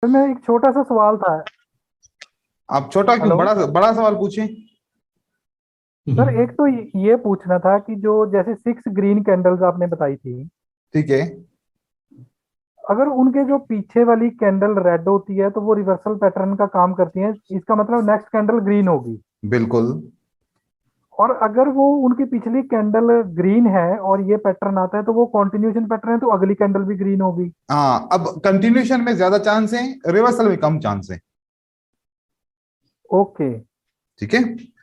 तो मैं एक छोटा सा सवाल था। आप छोटा क्यों, हेलो बड़ा बड़ा सवाल पूछें। सर, एक तो ये पूछना था कि जो जैसे 6 ग्रीन कैंडल्स आपने बताई थी, ठीक है। अगर उनके जो पीछे वाली कैंडल रेड होती है तो वो रिवर्सल पैटर्न का काम करती है, इसका मतलब नेक्स्ट कैंडल ग्रीन होगी। बिल्कुल। और अगर वो उनकी पिछली कैंडल ग्रीन है और ये पैटर्न आता है तो वो कॉन्टिन्यूशन पैटर्न है, तो अगली कैंडल भी ग्रीन होगी। हाँ, अब कंटिन्यूशन में ज्यादा चांस है, रिवर्सल में कम चांस है। ओके। ठीक है। ठीक है।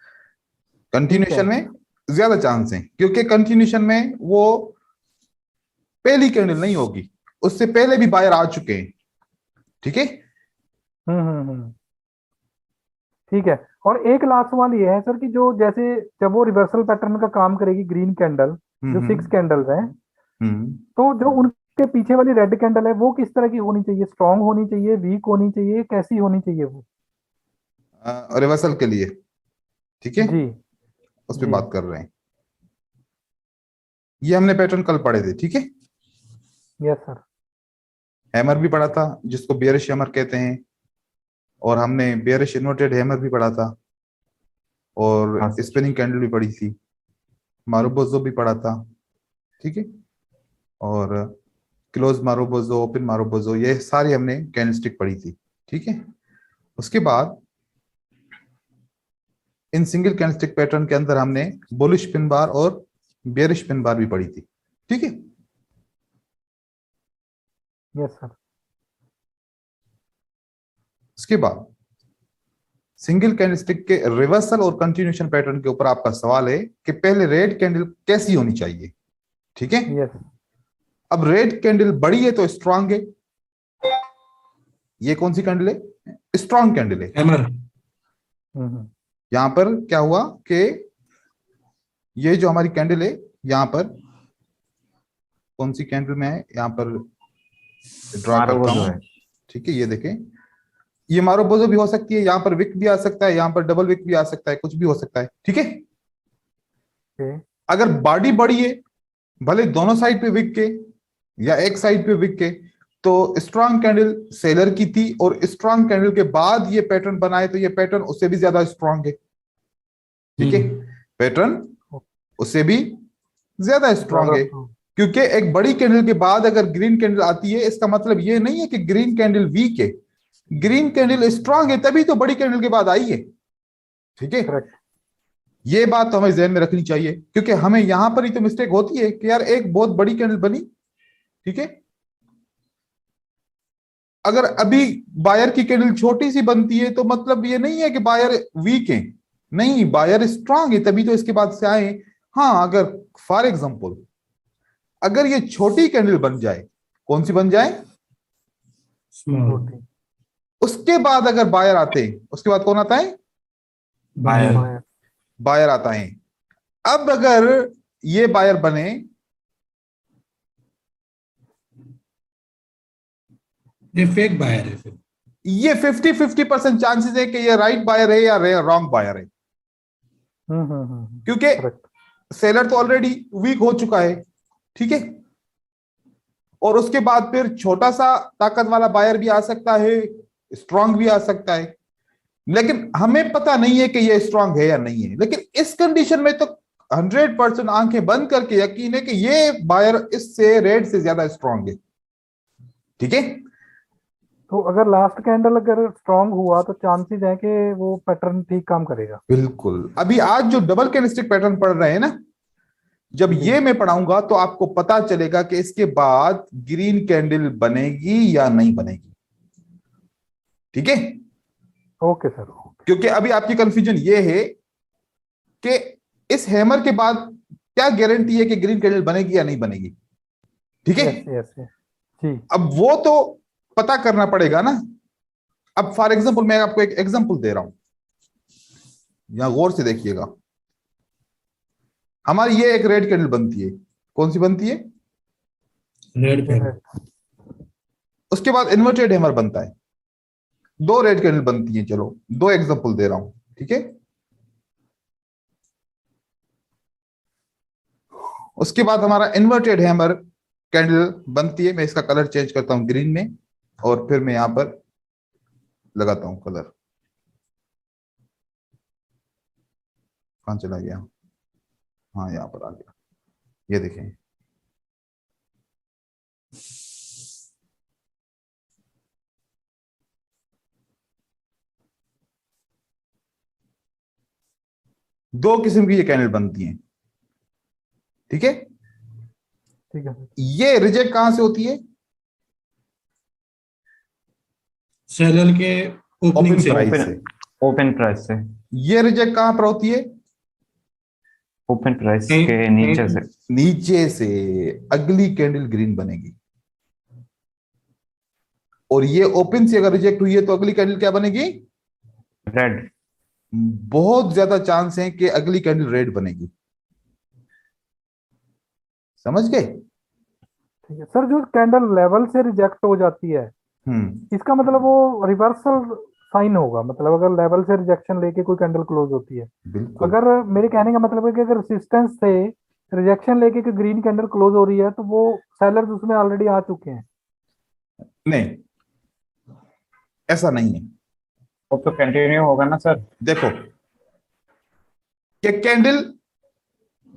कंटिन्यूशन में ज्यादा चांस है क्योंकि कंटिन्यूशन में वो पहली कैंडल नहीं होगी, उससे पहले भी बायर आ चुके हैं। ठीक है। हम्म। ठीक है। और एक लास्ट सवाल ये है सर कि जो जैसे जब वो रिवर्सल पैटर्न का काम करेगी ग्रीन कैंडल, जो सिक्स हम्म। कैंडल्स हैं, हम्म। तो जो उनके पीछे वाली रेड कैंडल है वो किस तरह की होनी चाहिए? स्ट्रांग होनी चाहिए, वीक होनी चाहिए, कैसी होनी चाहिए वो? रिवर्सल के लिए। ठीक है। जी। उस पर जी। बात कर रहे हैं। ये हमने पैटर्न कल पढ़े थे। ठीक है। Yes sir. हैमर भी पढ़ा था जिसको बेयरिश हैमर कहते हैं, और हमने बेयरिश इन्वर्टेड हैमर भी पढ़ा था, हाँ और सर। स्पिनिंग कैंडल भी पढ़ी थी। मारुबोजो भी पढ़ा था। ठीक है। और क्लोज मारुबोजो, ओपन मारुबोजो, ये सारी हमने कैंडलस्टिक पढ़ी थी। ठीक है। उसके बाद इन सिंगल कैंडलस्टिक पैटर्न के अंदर हमने बुलिश पिन बार और बेयरिश पिन बार भी पढ़ी थी। ठीक है। Yes sir. उसके बाद सिंगल कैंडलस्टिक के रिवर्सल और कंटिन्यूशन पैटर्न के ऊपर आपका सवाल है कि पहले रेड कैंडल कैसी होनी चाहिए। ठीक है। यस। अब रेड कैंडल बड़ी है तो स्ट्रांग है। ये कौन सी कैंडल है? स्ट्रांग कैंडल है। हैमर। हम्म। यहां पर क्या हुआ कि ये जो हमारी कैंडल है, यहां पर कौन सी कैंडल में है, यहां पर ड्रा मारो वो करता जो हूं। है। ठीक है, ये देखें। ये मारोबोजो भी हो सकती है, यहां पर विक भी आ सकता है, यहां पर डबल विक भी आ सकता है, कुछ भी हो सकता है। ठीक है। ओके। अगर बॉडी बड़ी है, भले दोनों साइड पे विक के या एक साइड पे विक के, तो स्ट्रांग कैंडल सेलर की थी, और स्ट्रांग कैंडल के बाद ये पैटर्न बनाए तो ये पैटर्न उससे भी ज्यादा स्ट्रांग है। ठीक है। हम्म। पैटर्न उससे भी ज्यादा स्ट्रांग ज्यादा है, स्ट्रॉन्ग। क्योंकि एक बड़ी कैंडल के बाद अगर ग्रीन कैंडल आती है, इसका मतलब ये नहीं है कि ग्रीन कैंडल वीक है। ग्रीन कैंडल स्ट्रांग है तभी तो बड़ी कैंडल के बाद आई है। ठीक है। करेक्ट। ये बात तो हमें ध्यान में रखनी चाहिए, क्योंकि हमें यहां पर ही तो मिस्टेक होती है कि यार एक बहुत बड़ी कैंडल बनी। ठीक है। अगर अभी बायर की कैंडल छोटी सी बनती है तो मतलब ये नहीं है कि बायर वीक है। नहीं, बायर स्ट्रांग है तभी तो इसके बाद से आए। हाँ, अगर फॉर एग्जांपल अगर ये छोटी कैंडल बन जाए, कौन सी बन जाए, स्मॉल। छोटी। उसके बाद अगर बायर आते हैं, उसके बाद कौन आता है? बायर। बाय। बायर आता है। अब अगर ये बायर बने, ये फेक बायर है फिर। ये 50-50% चांसेस है कि ये राइट बायर है या रॉन्ग बायर है, क्योंकि करेक्ट। सेलर तो ऑलरेडी वीक हो चुका है। ठीक है। और उसके बाद फिर छोटा सा ताकत वाला बायर भी आ सकता है, स्ट्रांग भी आ सकता है। लेकिन हमें पता नहीं है कि ये स्ट्रांग है या नहीं है, लेकिन इस कंडीशन में तो 100% आंखें बंद करके यकीन है कि ये बायर इससे रेड से ज्यादा स्ट्रांग है। ठीक है। तो अगर लास्ट कैंडल अगर स्ट्रांग हुआ तो चांसेस है कि वो पैटर्न ठीक काम करेगा। बिल्कुल। अभी आज जो डबल कैंडलस्टिक पैटर्न पढ़ रहे हैं ना, जब जी। ये मैं पढ़ाऊंगा तो आपको पता चलेगा कि इसके बाद ग्रीन कैंडल बनेगी या नहीं बनेगी। ठीक है। Okay sir, okay. क्योंकि अभी आपकी कंफ्यूजन ये है कि इस हैमर के बाद क्या गारंटी है कि ग्रीन कैंडल बनेगी या नहीं बनेगी। ठीक है। Yes yes yes. जी। अब वो तो पता करना पड़ेगा ना। अब फॉर एग्जांपल मैं आपको एक एग्जांपल दे रहा हूं, यहां गौर से देखिएगा। हमारी ये एक रेड कैंडल बनती है, कौन सी बनती है? रेड ये पेन। रेड। उसके बाद इन्वर्टेड हैमर बनता है, दो रेड कैंडल बनती हैं। चलो दो एग्जांपल दे रहा हूं। ठीक है। उसके बाद हमारा इन्वर्टेड हैमर कैंडल बनती है। मैं इसका कलर चेंज करता हूं ग्रीन में, और फिर मैं यहां पर लगाता हूं कलर, कहां चला गया, हाँ यहाँ पर आ गया, ये देखें। दो किस्म की ये कैंडल बनती हैं, ठीक है। ठीक है सर। ये रिजेक्ट कहां से होती है? सेलर के ओपनिंग ओपन से। प्राइस ओपन से। ओपन प्राइस से। ये रिजेक्ट कहां पर होती है? ओपन प्राइस कहीं- के नीचे से। नीचे से। अगली कैंडल ग्रीन बनेगी, और ये ओपन से अगर रिजेक्ट हुई है तो अगली कैंडल क्या बनेगी? रेड। बहुत ज्यादा चांस है कि अगली कैंडल रेड बनेगी। समझ गए? ठीक है सर, जो कैंडल लेवल से रिजेक्ट हो जाती है, इसका मतलब वो रिवर्सल साइन होगा, मतलब अगर लेवल से रिजेक्शन लेके कोई कैंडल क्लोज होती है। बिल्कुल। अगर मेरे कहने का मतलब है कि अगर रेजिस्टेंस से रिजेक्शन लेके कोई ग्रीन कैंडल क्लोज हो रही है तो वो सेलर्स उसमें ऑलरेडी आ चुके हैं। नहीं, ऐसा नहीं है। वो तो कंटिन्यू होगा ना सर। देखो कि कैंडल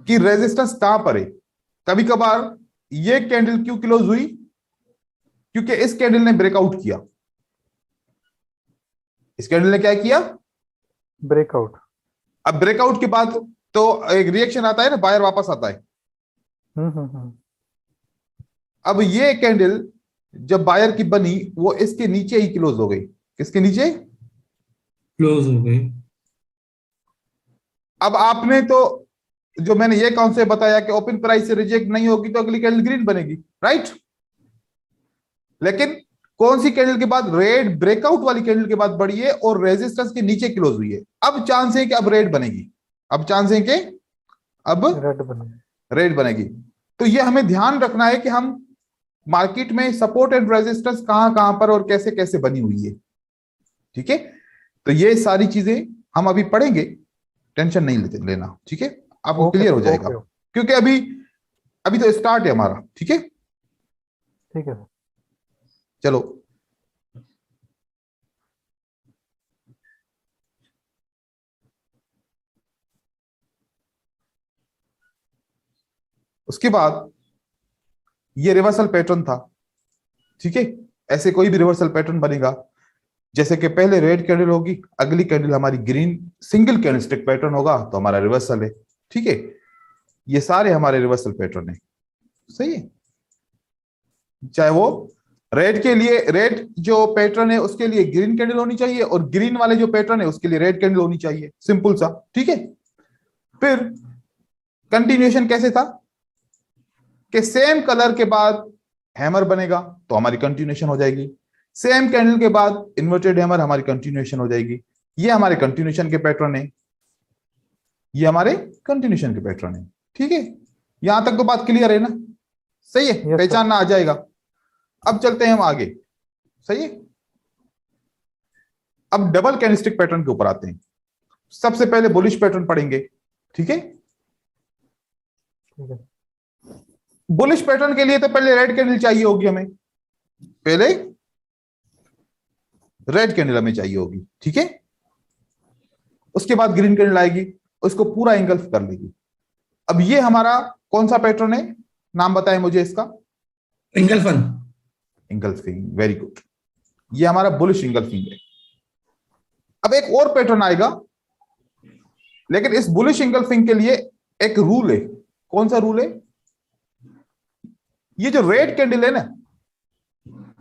की रेजिस्टेंस कहां पर है। कभी कभार ये कैंडल क्यों क्लोज हुई? क्योंकि इस कैंडल ने ब्रेकआउट किया। इस कैंडल ने क्या किया? ब्रेकआउट। अब ब्रेकआउट के बाद तो एक रिएक्शन आता है ना, बायर वापस आता है। हम्म। अब ये कैंडल जब बायर की बनी, वो इसके नीचे ही क्लोज हो गई। किसके नीचे? क्लोज हो गई। अब आपने तो जो मैंने ये कॉन्सेप्ट बताया कि ओपन प्राइस से रिजेक्ट नहीं होगी तो अगली कैंडल ग्रीन बनेगी, राइट। लेकिन कौन सी कैंडल के बाद? रेड ब्रेकआउट वाली कैंडल के बाद बढ़ी है और रेजिस्टेंस के नीचे क्लोज हुई है। अब चांस है कि अब रेड बनेगी। अब चांस है कि अब रेड बने। रेड बनेगी। तो ये हमें ध्यान रखना है कि हम मार्केट में सपोर्ट एंड रेजिस्टेंस कहां कहां पर और कैसे कैसे बनी हुई है, ठीक है। तो ये सारी चीजें हम अभी पढ़ेंगे, टेंशन नहीं लेना, ठीक है। आपको ओके क्लियर हो सर, जाएगा, ओके। क्योंकि अभी अभी तो स्टार्ट है हमारा, ठीक है। ठीक है सर। चलो, उसके बाद ये रिवर्सल पैटर्न था, ठीक है। ऐसे कोई भी रिवर्सल पैटर्न बनेगा, जैसे कि पहले रेड कैंडल होगी, अगली कैंडल हमारी ग्रीन सिंगल कैंडलस्टिक पैटर्न होगा, तो हमारा रिवर्सल है, ठीक है। ये सारे हमारे रिवर्सल पैटर्न है, सही है। चाहे वो रेड के लिए, रेड जो पैटर्न है उसके लिए ग्रीन कैंडल होनी चाहिए, और ग्रीन वाले जो पैटर्न है उसके लिए रेड कैंडल होनी चाहिए, सिंपल सा, ठीक है। फिर कंटिन्यूएशन कैसे था कि सेम कलर के बाद हैमर बनेगा तो हमारी कंटिन्यूएशन हो जाएगी, सेम कैंडल के बाद इन्वर्टेड हैमर, हमारी कंटिन्यूएशन हो जाएगी। ये हमारे कंटिन्यूएशन के पैटर्न है, ये हमारे कंटिन्यूएशन के पैटर्न है, ठीक है। यहां तक तो बात क्लियर है ना? सही है, Yes, पहचानना आ जाएगा। अब चलते हैं हम आगे, सही है। अब डबल कैंडलस्टिक पैटर्न के ऊपर आते हैं। सबसे पहले बुलिश पैटर्न पढ़ेंगे, ठीक है। ठीक है। बुलिश पैटर्न के लिए तो पहले रेड कैंडल चाहिए होगी हमें, पहले रेड कैंडल हमें चाहिए होगी, ठीक है। उसके बाद ग्रीन कैंडल आएगी, उसको पूरा इंगल्फ कर लेगी। अब ये हमारा कौन सा पैटर्न है? नाम बताएं मुझे इसका। इंगल्फन। Engulfing, very good. ये हमारा बुलिश इंगल्फिंग है। अब एक और पैटर्न आएगा, लेकिन इस बुलिश इंगल्फिंग के लिए एक रूल है। कौन सा रूल है? ये जो रेड कैंडल है ना,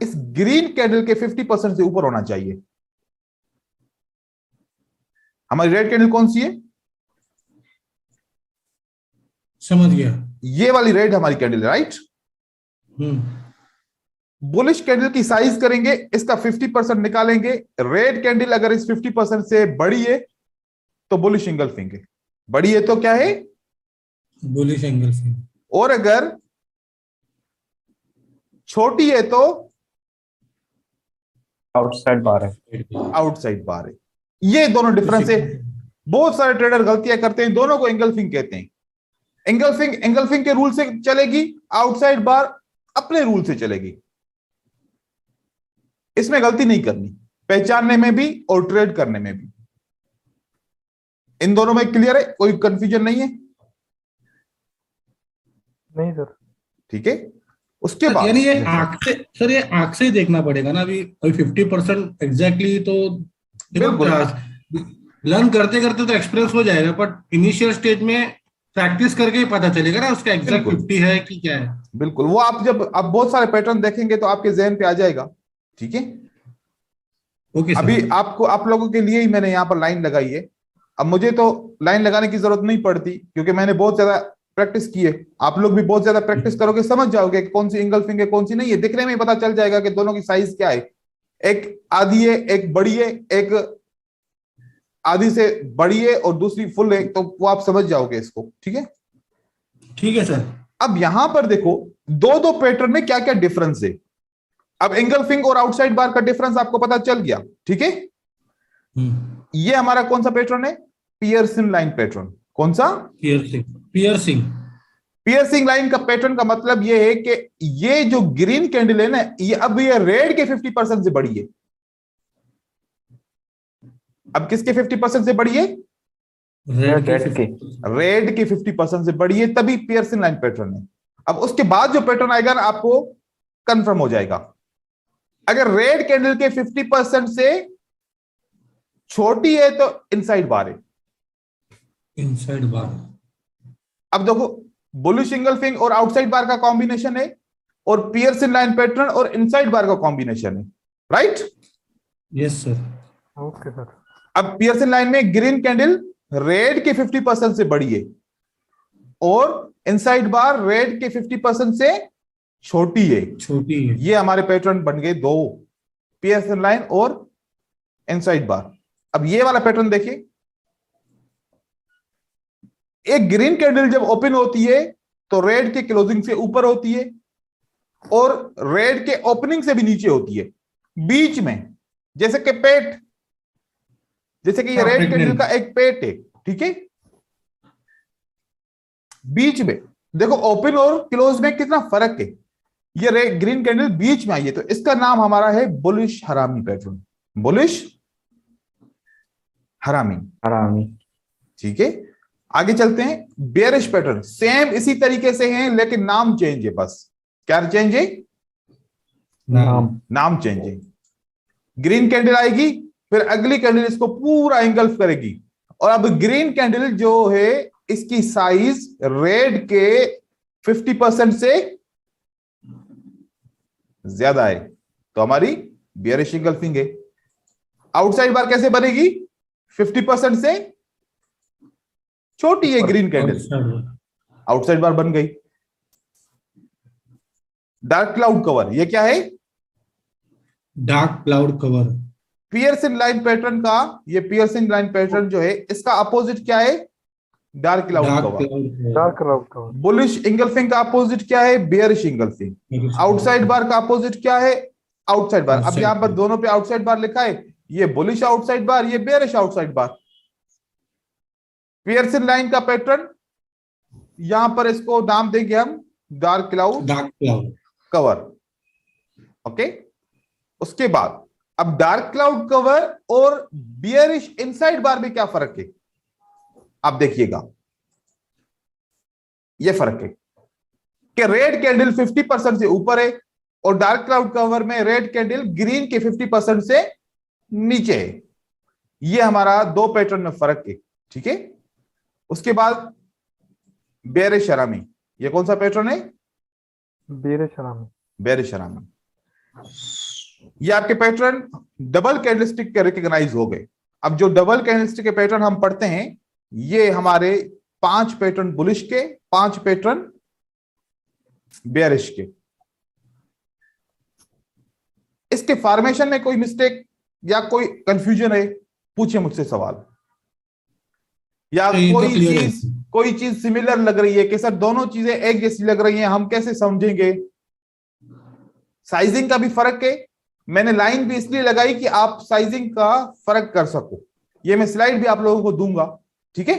इस ग्रीन कैंडल के 50% से ऊपर होना चाहिए। हमारी रेड कैंडल कौन सी है? समझ गया। ये वाली रेड हमारी कैंडल है, राइट। बुलिश कैंडल की साइज करेंगे, इसका 50% निकालेंगे। रेड कैंडल अगर इस 50% से बड़ी है तो बुलिश इंगल्फिंग है, बड़ी है तो क्या है? Bullish engulfing. और अगर छोटी है तो आउटसाइड बार है। आउटसाइड बार है। ये दोनों डिफरेंस है। बहुत सारे ट्रेडर गलतियां करते हैं, दोनों को इंगल्फिंग कहते हैं। इंगल्फिंग के रूल से चलेगी, आउटसाइड बार अपने रूल से चलेगी। इसमें गलती नहीं करनी, पहचानने में भी और ट्रेड करने में भी। इन दोनों में क्लियर है, कोई कंफ्यूजन नहीं है? नहीं सर। ठीक है, उसके बाद यानी ये आंख से सर, ये आंख से ही देखना पड़ेगा ना। अभी 50% एग्जैक्टली तो बिल्कुल। लर्न करते करते तो एक्सपीरियंस हो जाएगा, बट इनिशियल स्टेज में प्रैक्टिस करके ही पता चलेगा ना उसका एग्जैक्ट बिल्कुल। 50 है कि क्या है। बिल्कुल, वो आप जब आप बहुत सारे पैटर्न देखेंगे तो आपके जहन पे आ जाएगा। ठीक है, ओके सर। अभी आपको, आप लोगों के लिए ही मैंने यहाँ पर लाइन लगाई है। अब मुझे तो लाइन लगाने की जरूरत नहीं पड़ती क्योंकि मैंने बहुत ज्यादा प्रैक्टिस की है। आप लोग भी बहुत ज्यादा प्रैक्टिस करोगे, समझ जाओगे कि कौन सी इंगल्फिंग है कौन सी नहीं है। दिखने में ही पता चल जाएगा कि दोनों की साइज क्या है, एक आधी है एक बड़ी है, एक आधी से बड़ी है और दूसरी फुल है, तो वो आप समझ जाओगे इसको। ठीक है, ठीक है सर। अब यहां पर देखो दो दो पैटर्न में क्या क्या डिफरेंस है। अब इंगल्फिंग और आउटसाइड बार का डिफरेंस आपको पता चल गया। ठीक है, ये हमारा कौन सा पैटर्न है? Pearson line pattern. कौन सा? पियर्सिंग। पियर्सिंग। पियर्सिंग लाइन का पैटर्न का मतलब ये है कि ये जो ग्रीन कैंडल है ना, ये अब ये रेड के 50% से बड़ी है। अब किसके 50% से बड़ी है? रेड रेड की। रेड के 50% से बड़ी है, तभी पियर्सन लाइन पैटर्न है। अब उसके बाद जो पैटर्न आएगा ना, आपको कंफर्म हो जाएगा। अगर रेड कैंडल के 50% से छोटी है तो इनसाइड बार है। इनसाइड बार। अब देखो, बुलिश इंगल्फिंग और आउटसाइड बार का कॉम्बिनेशन है, और पियर्सन लाइन पैटर्न और इनसाइड बार का कॉम्बिनेशन है। Right? Yes sir. Okay sir. अब पियर्सन लाइन में ग्रीन कैंडल रेड के 50% से बड़ी है, और इनसाइड बार रेड के 50% से छोटी है। छोटी है। ये हमारे पैटर्न बन गए दो, पियर्सन लाइन और इनसाइड बार। अब ये वाला पैटर्न देखिए, एक ग्रीन कैंडल जब ओपन होती है तो रेड के क्लोजिंग से ऊपर होती है, और रेड के ओपनिंग से भी नीचे होती है। बीच में जैसे कि पेट, जैसे कि ये रेड कैंडल का एक पेट है। ठीक है, बीच में देखो ओपन और क्लोज में कितना फर्क है। ये रेड ग्रीन कैंडल बीच में आई है, तो इसका नाम हमारा है बुलिश हरामी पैटर्न। बुलिश हरामी। हरामी। ठीक है, आगे चलते हैं। बेयरिश पैटर्न सेम इसी तरीके से है, लेकिन नाम चेंज है। बस क्या चेंज है? नाम चेंज है। ग्रीन कैंडल आएगी, फिर अगली कैंडल इसको पूरा इंगल्फ करेगी, और अब ग्रीन कैंडल जो है इसकी साइज रेड के 50% से ज्यादा है, तो हमारी बेयरिश इंगल्फिंग है। आउटसाइड बार कैसे बनेगी? 50% से छोटी है ग्रीन कैंडल, आउटसाइड बार बन गई। डार्क क्लाउड कवर, ये क्या है? Dark cloud cover. Pearson line pattern का, ये पियर्सन लाइन पैटर्न जो है इसका अपोजिट क्या है? Dark cloud cover. Dark cloud cover. Bullish engulfing का अपोजिट क्या है? Bearish engulfing. आउटसाइड बार का अपोजिट क्या है? आउटसाइड बार। अब यहां पर दोनों पे आउटसाइड बार लिखा है, ये बुलिश आउटसाइड बार, ये बेयरिश आउटसाइड बार। पियर्सन लाइन का पैटर्न, यहां पर इसको नाम देंगे हम डार्क क्लाउड कवर। ओके, उसके बाद अब डार्क क्लाउड कवर और बियरिश इनसाइड बार में क्या फर्क है? आप देखिएगा, यह फर्क है कि रेड कैंडल 50% से ऊपर है, और डार्क क्लाउड कवर में रेड कैंडल ग्रीन के 50% से नीचे है। यह हमारा दो पैटर्न में फर्क है। ठीक है, उसके बाद बेयरिश हरामी, यह कौन सा पैटर्न है? बेयरिश हरामी। बेयरिश हरामी। ये आपके पैटर्न डबल कैंडलस्टिक के रिकॉग्नाइज हो गए। अब जो डबल कैंडलस्टिक के पैटर्न हम पढ़ते हैं, ये हमारे 5 पैटर्न बुलिश के, 5 पैटर्न बेयरिश के। इसके फॉर्मेशन में कोई मिस्टेक या कोई कंफ्यूजन है? पूछिए मुझसे सवाल, या कोई चीज सिमिलर लग रही है कि सर दोनों चीजें एक जैसी लग रही हैं, हम कैसे समझेंगे? साइजिंग का भी फर्क है। मैंने लाइन भी इसलिए लगाई कि आप साइजिंग का फर्क कर सको। ये मैं स्लाइड भी आप लोगों को दूंगा। ठीक है,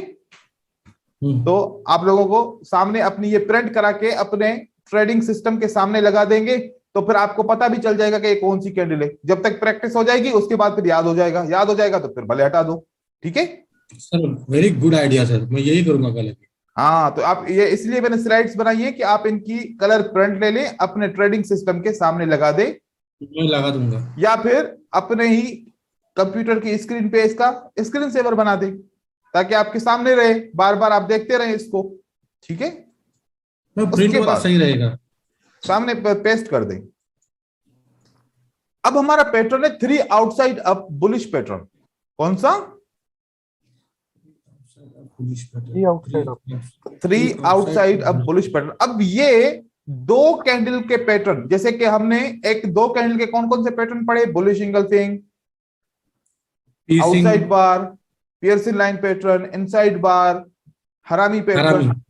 तो आप लोगों को सामने अपनी ये प्रिंट करा के अपने ट्रेडिंग सिस्टम के सामने लगा देंगे, तो फिर आपको पता भी चल जाएगा कि ये कौन सी कैंडल है। जब तक प्रैक्टिस हो जाएगी उसके बाद फिर याद हो जाएगा, याद हो जाएगा तो फिर भले हटा दो। ठीक है sir, very good idea sir, मैं यही करूंगा कल। हाँ, तो आप ये इसलिए मैंने स्लाइड्स बनाई है कि आप इनकी कलर प्रिंट ले लें, अपने ट्रेडिंग सिस्टम के सामने लगा दे, मैं लगा दूंगा, या फिर अपने ही कंप्यूटर की स्क्रीन पे इसका स्क्रीन सेवर बना दे, ताकि आपके सामने रहे, बार बार आप देखते रहे इसको। ठीक है, प्रिंट उसके वाला बाद सही रहेगा। सामने पेस्ट कर दें। अब हमारा पैटर्न है 3 आउटसाइड अप बुलिश पैटर्न। कौन सा? 3 outside up. 3 outside up bullish pattern. अब ये 2 कैंडल के पैटर्न, जैसे कि हमने 2 कैंडल के कौन कौन से पैटर्न पढ़े? बुलिश इंगल्फिंग, आउटसाइड बार, पियर्सिंग लाइन पैटर्न, इनसाइड बार, हरामी पैटर्न।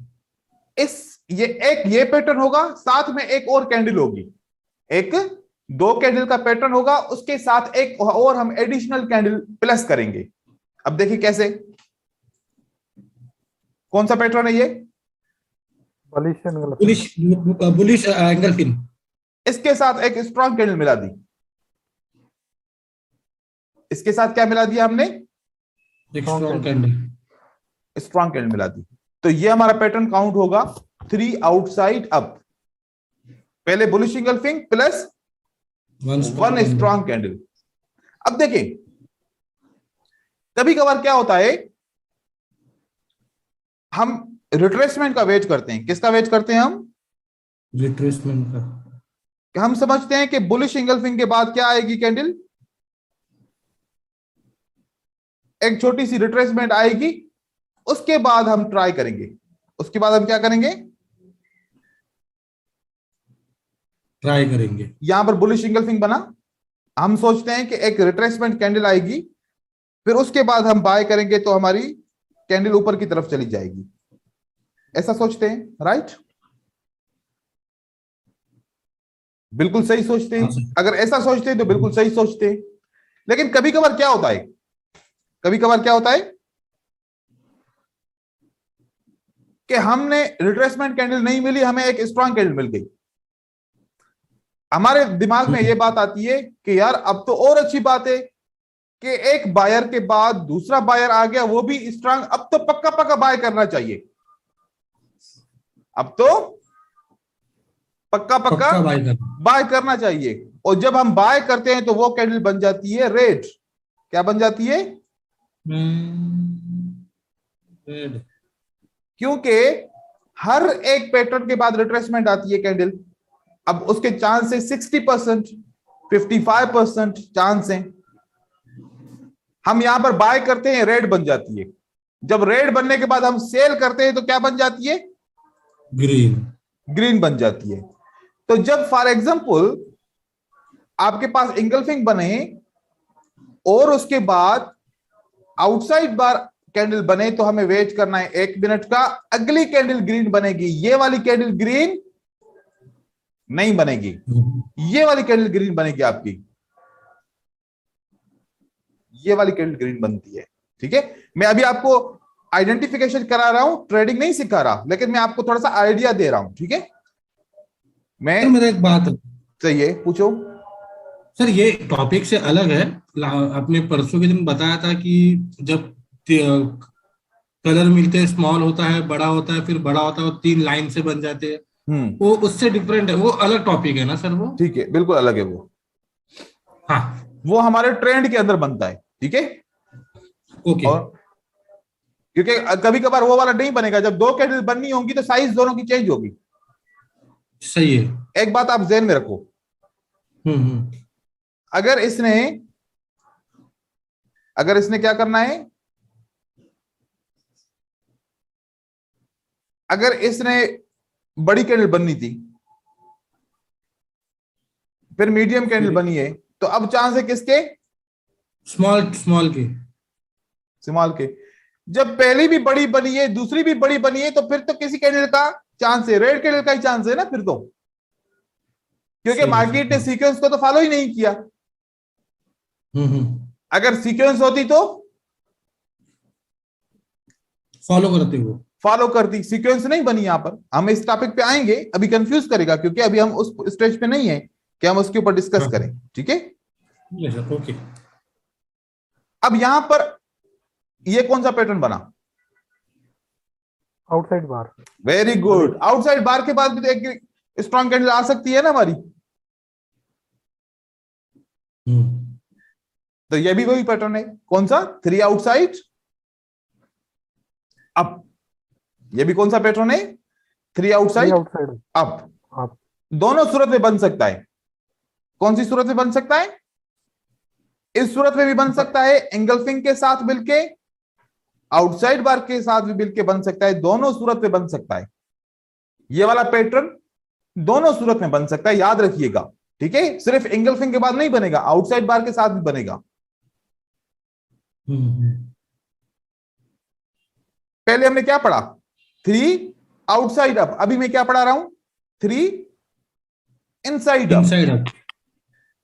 ये पैटर्न होगा, साथ में एक और कैंडल होगी, 2 कैंडल का पैटर्न होगा, उसके साथ एक और हम एडिशनल कैंडल प्लस करेंगे। अब देखिए कैसे, कौन सा पैटर्न है ये? Bullish engulfing. इसके साथ एक स्ट्रॉन्ग कैंडल मिला दी, इसके साथ क्या मिला दिया हमने? स्ट्रॉन्ग कैंडल, स्ट्रॉन्ग कैंडल मिला दी। तो ये हमारा पैटर्न काउंट होगा 3 आउटसाइड अप। पहले bullish engulfing plus 1 strong candle. अब देखें, कभी कभार क्या होता है, हम रिट्रेसमेंट का वेट करते हैं। किसका वेट करते हैं हम? रिट्रेसमेंट का। हम समझते हैं कि बुलिश इंगल्फिंग के बाद क्या आएगी कैंडल? एक छोटी सी रिट्रेसमेंट आएगी, उसके बाद हम ट्राई करेंगे। उसके बाद हम क्या करेंगे? ट्राई करेंगे। यहां पर बुलिश इंगल्फिंग बना, हम सोचते हैं कि एक रिट्रेसमेंट कैंडल आएगी, फिर उसके बाद हम बाय करेंगे तो हमारी कैंडल ऊपर की तरफ चली जाएगी। ऐसा सोचते हैं, राइट? बिल्कुल सही सोचते हैं। अगर ऐसा सोचते हैं तो बिल्कुल सही सोचते हैं। लेकिन कभी कभार क्या होता है, कभी कभार क्या होता है कि हमने रिट्रेसमेंट कैंडल नहीं मिली, हमें एक स्ट्रॉन्ग कैंडल मिल गई। हमारे दिमाग में यह बात आती है कि यार अब तो और अच्छी बात है कि एक बायर के बाद दूसरा बायर आ गया, वो भी स्ट्रांग, अब तो पक्का पक्का बाय करना चाहिए, अब तो पक्का पक्का बाय करना चाहिए। और जब हम बाय करते हैं तो वो कैंडल बन जाती है रेड। क्या बन जाती है? रेड। क्योंकि हर एक पैटर्न के बाद रिट्रेसमेंट आती है कैंडल। अब उसके चांस है 60%, 55% चांस है। हम यहां पर बाय करते हैं, रेड बन जाती है। जब रेड बनने के बाद हम सेल करते हैं तो क्या बन जाती है? ग्रीन। ग्रीन बन जाती है। तो जब फॉर एग्जांपल आपके पास इंगल्फिंग बने और उसके बाद आउटसाइड बार कैंडल बने, तो हमें वेट करना है 1 मिनट का। अगली कैंडल ग्रीन बनेगी, ये वाली कैंडल ग्रीन नहीं बनेगी, ये वाली कैंडल ग्रीन बनेगी आपकी, ये वाली कैंडल ग्रीन बनती है। ठीक है, मैं अभी आपको आइडेंटिफिकेशन करा रहा हूं, ट्रेडिंग नहीं सिखा रहा, लेकिन मैं आपको थोड़ा सा आइडिया दे रहा हूं। ठीक है, मैं मेरा एक बात सही है, पूछो सर। ये टॉपिक से अलग है। आपने परसों के दिन बताया था कि जब कलर मिलते हैं, स्मॉल होता है, बड़ा होता है, फिर बड़ा होता है, वो 3 लाइन से बन जाते हैं। वो उससे डिफरेंट है, वो अलग टॉपिक है ना सर? वो ठीक है, बिल्कुल अलग है वो। हाँ, वो हमारे ट्रेंड के अंदर बनता है। ठीक है, ओके। और क्योंकि कभी कभार वो वाला नहीं बनेगा, जब 2 कैंडल बननी होंगी तो साइज दोनों की चेंज होगी। सही है। एक बात आप ध्यान में रखो, अगर इसने क्या करना है, अगर इसने बड़ी कैंडल बननी थी, फिर मीडियम कैंडल बनी है, तो अब चांस है किसके? स्मॉल के। जब पहली भी बड़ी बनी है, दूसरी भी बड़ी बनी है, तो फिर तो किसी कैंडल का चांस है, रेड कैंडल का ही चांस है ना फिर तो, क्योंकि मार्केट ने सीक्वेंस को तो फॉलो ही नहीं किया। अगर सीक्वेंस होती तो फॉलो करती, सीक्वेंस नहीं बनी। यहां पर हम इस टॉपिक पे आएंगे, अभी कंफ्यूज करेगा क्योंकि अभी हम उस स्टेज पे नहीं है। कि हम उसके ऊपर डिस्कस हाँ। करें, ठीक है। Yes sir, okay. अब यहां पर ये कौन सा पैटर्न बना? Outside bar. Very good. Outside bar के बाद भी तो एक स्ट्रॉन्ग कैंडल आ सकती है ना हमारी, तो ये भी वही पैटर्न है। कौन सा? 3 आउटसाइड अप। ये भी कौन सा पैटर्न है? 3 आउटसाइड आउटसाइड अप। अप। दोनों सूरत में बन सकता है। कौन सी सूरत में बन सकता है? इस सूरत में भी बन सकता है, एंगल्फिंग के साथ मिलके, आउटसाइड बार के साथ भी मिलके बन सकता है, दोनों सूरत में बन सकता है। ये वाला पैटर्न दोनों सूरत में बन सकता है, याद रखिएगा, ठीक है। सिर्फ एंगल्फिंग के बाद नहीं बनेगा, आउटसाइड बार के साथ भी बनेगा। पहले हमने क्या पढ़ा? 3 आउटसाइड अप। अभी मैं क्या पढ़ा रहा हूं? 3 इनसाइड अप। Inside up.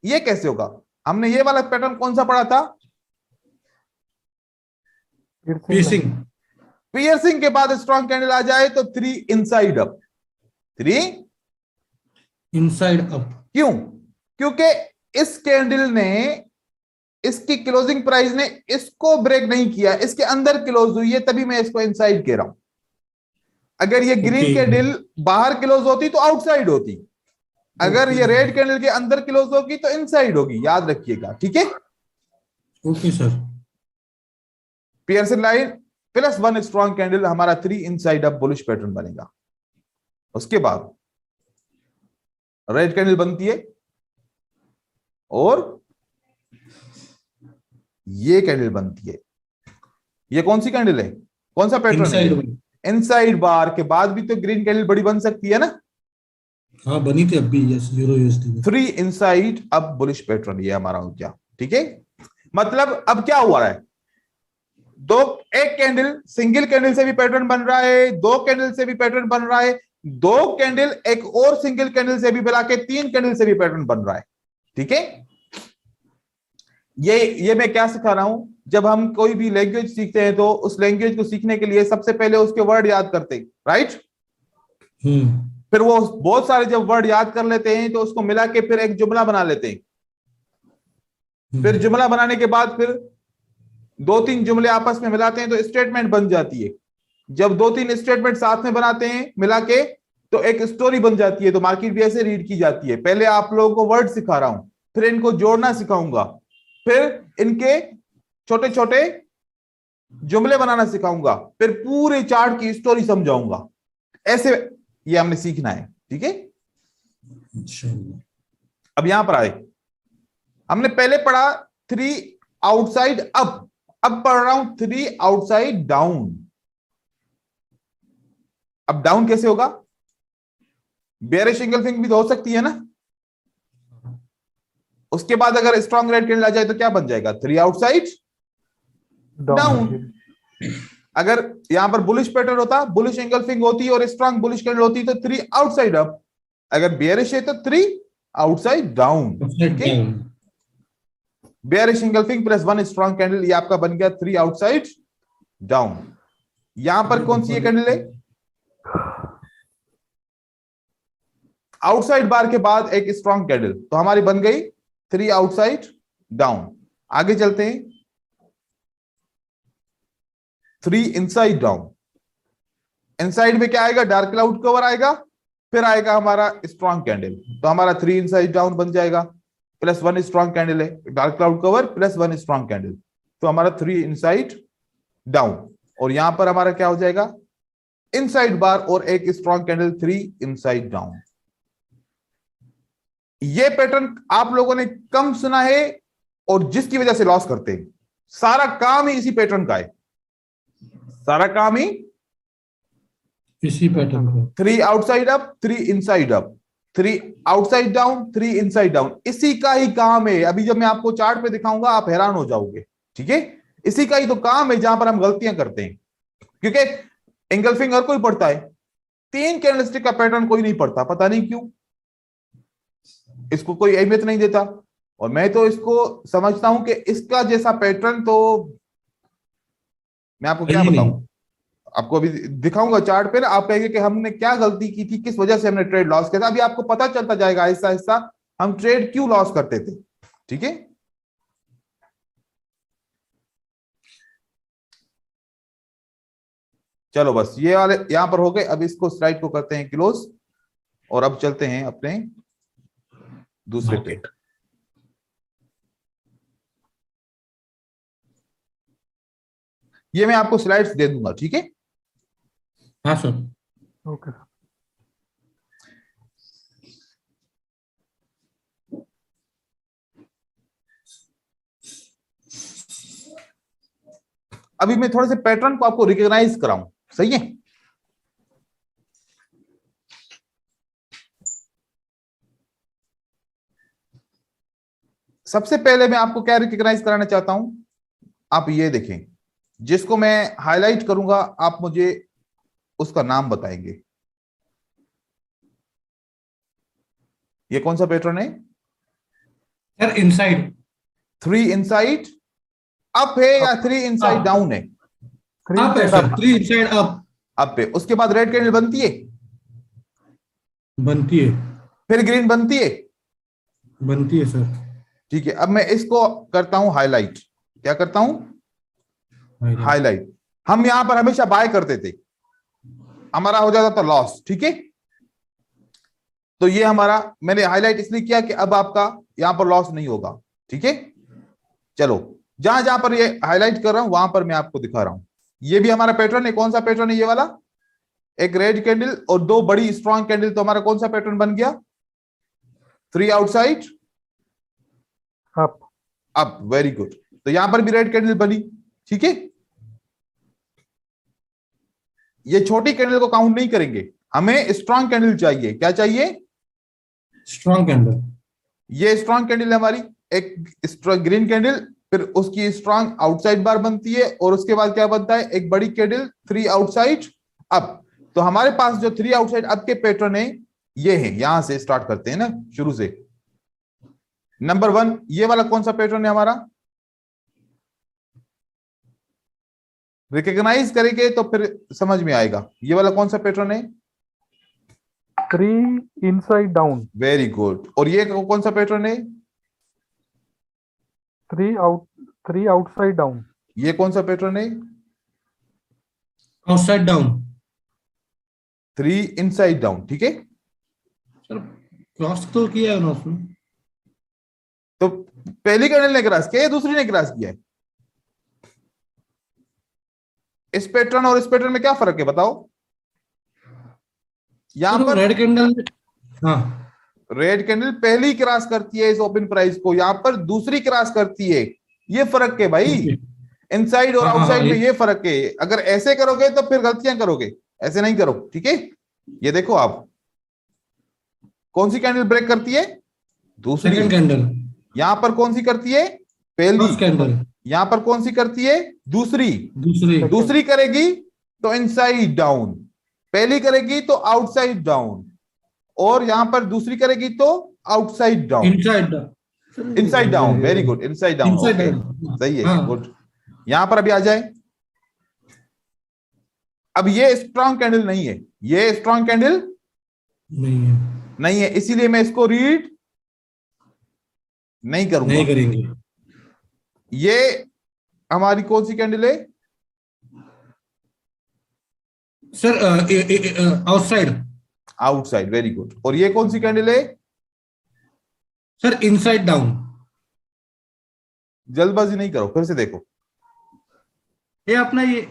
ये कैसे होगा? हमने ये वाला पैटर्न कौन सा पढ़ा था? पियर्सिंग। पियर्सिंग के बाद स्ट्रॉन्ग कैंडल आ जाए तो 3 इनसाइड अप। 3 inside up. क्यों? क्योंकि इस कैंडल ने, इसकी क्लोजिंग प्राइस ने इसको ब्रेक नहीं किया, इसके अंदर क्लोज हुई है, तभी मैं इसको इनसाइड कह रहा हूं। अगर ये ग्रीन कैंडल बाहर क्लोज होती तो आउटसाइड होती, अगर ये रेड कैंडल के अंदर क्लोज होगी तो इनसाइड होगी, याद रखिएगा, ठीक है। Okay sir. Pearson line plus 1 strong candle, हमारा 3 इनसाइड अप बुलिश पैटर्न बनेगा। उसके बाद रेड कैंडल बनती है और ये कैंडल बनती है। ये कौन सी कैंडल है? कौन सा पैटर्न है? इनसाइड बार के बाद भी तो ग्रीन कैंडल बड़ी बन सकती है ना। हाँ बनी थी अभी, yes, euro USD. 3 inside up bullish pattern, ये हमारा हो गया, ठीक है। मतलब अब क्या हुआ है? एक कैंडल सिंगल कैंडल से भी पैटर्न बन रहा है, 2 कैंडल से भी पैटर्न बन रहा है, 2 कैंडल एक और सिंगल कैंडल से भी मिला के 3 कैंडल से भी पैटर्न बन रहा है, ठीक है। ये मैं क्या सिखा रहा हूं? जब हम कोई भी लैंग्वेज सीखते हैं तो उस लैंग्वेज को सीखने के लिए सबसे पहले उसके वर्ड याद करते हैं, राइट। फिर वो बहुत सारे जब वर्ड याद कर लेते हैं तो उसको मिला के फिर एक जुमला बना लेते हैं। फिर जुमला बनाने के बाद फिर 2-3 जुमले आपस में मिलाते हैं तो स्टेटमेंट बन जाती है। जब 2-3 स्टेटमेंट साथ में बनाते हैं मिला के तो एक स्टोरी बन जाती है। तो मार्केट भी ऐसे रीड की जाती है। पहले आप लोगों को वर्ड सिखा रहा हूं, फिर इनको जोड़ना सिखाऊंगा, फिर इनके छोटे छोटे जुमले बनाना सिखाऊंगा, फिर पूरे चार्ट की स्टोरी समझाऊंगा। ऐसे ये हमने सीखना है, ठीक है। अब यहां पर आए, हमने पहले पढ़ा 3 आउटसाइड अप, अब पढ़ रहा हूं 3 आउटसाइड डाउन। अब डाउन कैसे होगा? बेयरिश एंगल्फिंग भी तो हो सकती है ना। उसके बाद अगर स्ट्रॉन्ग रेड कैंडल आ जाए तो क्या बन जाएगा? 3 आउटसाइड डाउन। अगर यहां पर बुलिश पैटर्न होता, बुलिश एंगल्फिंग होती और स्ट्रॉन्ग बुलिश कैंडल होती तो 3 आउटसाइड अप। अगर बेयरिश है तो 3 outside down. Bearish engulfing plus 1 strong candle, ये आपका बन गया 3 आउटसाइड डाउन। यहां पर कौन सी कैंडल है? आउटसाइड बार के बाद एक स्ट्रॉन्ग कैंडल, तो हमारी बन गई 3 आउटसाइड डाउन। आगे चलते हैं, 3 इनसाइड डाउन। इनसाइड में क्या आएगा? डार्क क्लाउड कवर आएगा, फिर आएगा हमारा स्ट्रॉन्ग कैंडल, तो हमारा 3 इनसाइड डाउन बन जाएगा। प्लस 1 स्ट्रॉन्ग कैंडल है, dark cloud cover plus 1 strong candle, तो हमारा 3 इनसाइड डाउन। और यहां पर हमारा क्या हो जाएगा? इनसाइड बार और एक स्ट्रॉन्ग कैंडल, 3 इनसाइड डाउन। ये पैटर्न आप लोगों ने कम सुना है और जिसकी वजह से लॉस करते हैं। सारा काम ही इसी पैटर्न का है, सारा काम ही इसी पैटर्न का। 3 outside up, 3 inside up, 3 outside down, 3 inside down, इसी का ही काम है। अभी जब मैं आपको चार्ट पे दिखाऊंगा आप हैरान हो जाओगे, ठीक है। इसी का ही तो काम है जहां पर हम गलतियां करते हैं, क्योंकि एंगल्फिंग हर कोई पढ़ता है, 3 कैंडलस्टिक का पैटर्न कोई नहीं पढ़ता, पता नहीं क्यों, इसको कोई अहमियत नहीं देता। और मैं तो इसको समझता हूं कि इसका जैसा पैटर्न तो मैं आपको क्या बताऊं, आपको अभी दिखाऊंगा चार्ट पे ना, आप कहेंगे कि हमने क्या गलती की थी, किस वजह से हमने ट्रेड लॉस किया था। अभी आपको पता चलता जाएगा आहिस्ता आहिस्ता हम ट्रेड क्यों लॉस करते थे, ठीक है। चलो बस ये वाले यहां पर हो गए। अब इसको स्लाइड को करते हैं क्लोज और अब चलते हैं अपने दूसरे पे। ये मैं आपको स्लाइड्स दे दूंगा, ठीक है। हाँ सर। ओके। अभी मैं थोड़े से पैटर्न को आपको रिकॉग्नाइज कराऊं, सही है। सबसे पहले मैं आपको क्या रिकॉग्नाइज कराना चाहता हूं, आप ये देखें, जिसको मैं हाईलाइट करूंगा आप मुझे उसका नाम बताएंगे। ये कौन सा पैटर्न है सर? इनसाइड। 3 इनसाइड अप है या 3 इनसाइड अप। डाउन है? अप है सर, 3 इनसाइड अप। अप पे, उसके बाद रेड कैंडल बनती है, बनती है। फिर ग्रीन बनती है, बनती है सर। ठीक है। अब मैं इसको करता हूं हाईलाइट। क्या करता हूं? हाईलाइट। हम यहां पर हमेशा बाय करते थे, हमारा हो जाता था लॉस, ठीक है। तो ये हमारा, मैंने हाईलाइट इसलिए किया कि अब आपका यहां पर लॉस नहीं होगा, ठीक है। चलो, जहां जहां पर ये हाईलाइट कर रहा हूं वहां पर मैं आपको दिखा रहा हूं। ये भी हमारा पैटर्न है। कौन सा पैटर्न है? ये वाला, एक रेड कैंडल और 2 बड़ी स्ट्रॉन्ग कैंडल। तो हमारा कौन सा पैटर्न बन गया? 3 outside up. Up, very good. तो यहां पर भी रेड कैंडल बनी, ठीक है। ये छोटी कैंडल को काउंट नहीं करेंगे, हमें स्ट्रॉन्ग कैंडल चाहिए। क्या चाहिए? Strong candle. ये स्ट्रॉन्ग कैंडल है हमारी, एक ग्रीन कैंडल, फिर उसकी स्ट्रॉन्ग आउटसाइड बार बनती है और उसके बाद क्या बनता है? एक बड़ी कैंडल 3 आउटसाइड अप। तो हमारे पास जो 3 आउटसाइड अप के पैटर्न है ये है। यहां से स्टार्ट करते हैं ना, शुरू से। नंबर 1 ये वाला कौन सा पैटर्न है हमारा? रिकॉग्नाइज करेंगे तो फिर समझ में आएगा। ये वाला कौन सा पैटर्न है? 3 इनसाइड डाउन। Very good. और ये कौन सा पैटर्न है? 3 आउटसाइड डाउन। ये कौन सा पैटर्न है? Outside down. 3 इनसाइड डाउन, ठीक है। सर क्रॉस तो किया है ना उसने? तो पहली कैंडल ने क्रॉस किया, दूसरी ने क्रॉस किया है। इस पैटर्न और इस पैटर्न में क्या फर्क है बताओ? यहां पर रेड कैंडल। हाँ। रेड कैंडल पहली क्रॉस करती है इस ओपन प्राइस को, यहां पर दूसरी क्रॉस करती है। ये फर्क है भाई, इनसाइड और आउटसाइड में ये फर्क है। अगर ऐसे करोगे तो फिर गलतियां करोगे, ऐसे नहीं करो, ठीक है। ये देखो आप, कौन सी कैंडल ब्रेक करती है? दूसरी कैंडल। यहां पर कौन सी करती है? पहली कैंडल। यहां पर कौन सी करती है? दूसरी। दूसरी। दूसरी करेगी तो इनसाइड डाउन, पहली करेगी तो आउटसाइड डाउन, और यहां पर दूसरी करेगी तो outside down. Inside down, very good, inside down, okay, सही है, गुड। यहां पर अभी आ जाए। अब ये स्ट्रॉन्ग कैंडल नहीं है, ये स्ट्रॉन्ग कैंडल नहीं है, इसीलिए मैं इसको रीड नहीं करूंगा। नहीं करेंगे। ये हमारी कौन सी कैंडल है sir? Outside. Outside, very good. और ये कौन सी कैंडल है सर? Inside down. जल्दबाजी नहीं करो, फिर से देखो। ये अपना ये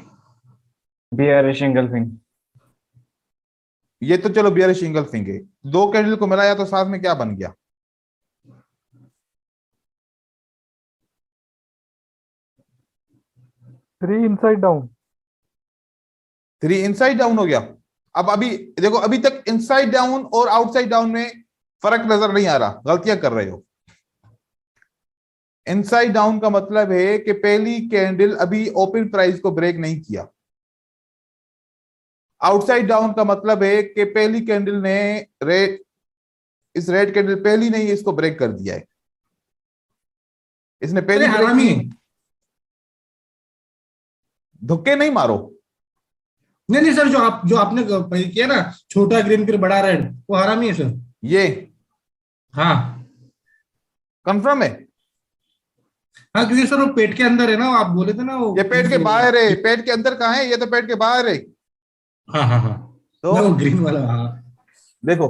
बियरिश एंगल्फिंग। ये तो चलो बियरिश एंगल्फिंग है। 2 कैंडल को मिलाया तो साथ में क्या बन गया? Three inside down. 3 inside down हो गया। अब अभी देखो, अभी तक इनसाइड डाउन और आउटसाइड डाउन में फर्क नजर नहीं आ रहा, गलतियां कर रहे हो। इनसाइड डाउन का मतलब है कि पहली कैंडल अभी ओपन प्राइस को ब्रेक नहीं किया। आउटसाइड डाउन का मतलब है कि पहली कैंडल ने इस रेड कैंडल पहली ने इसको ब्रेक कर दिया है, इसने पहली ब्रेक की। धक्के नहीं मारो। नहीं सर, जो आपने किया ना, छोटा ग्रीन फिर बड़ा रेड, वो हरामी है सर। ये हाँ, कंफर्म है? हाँ, क्योंकि सर वो पेट के अंदर है ना, आप बोले थे ना वो। ये पेट के बाहर है, पेट के अंदर कहाँ है? ये तो पेट के बाहर है। हाँ हाँ हाँ, तो ना वो ग्रीन वाला, हाँ। देखो,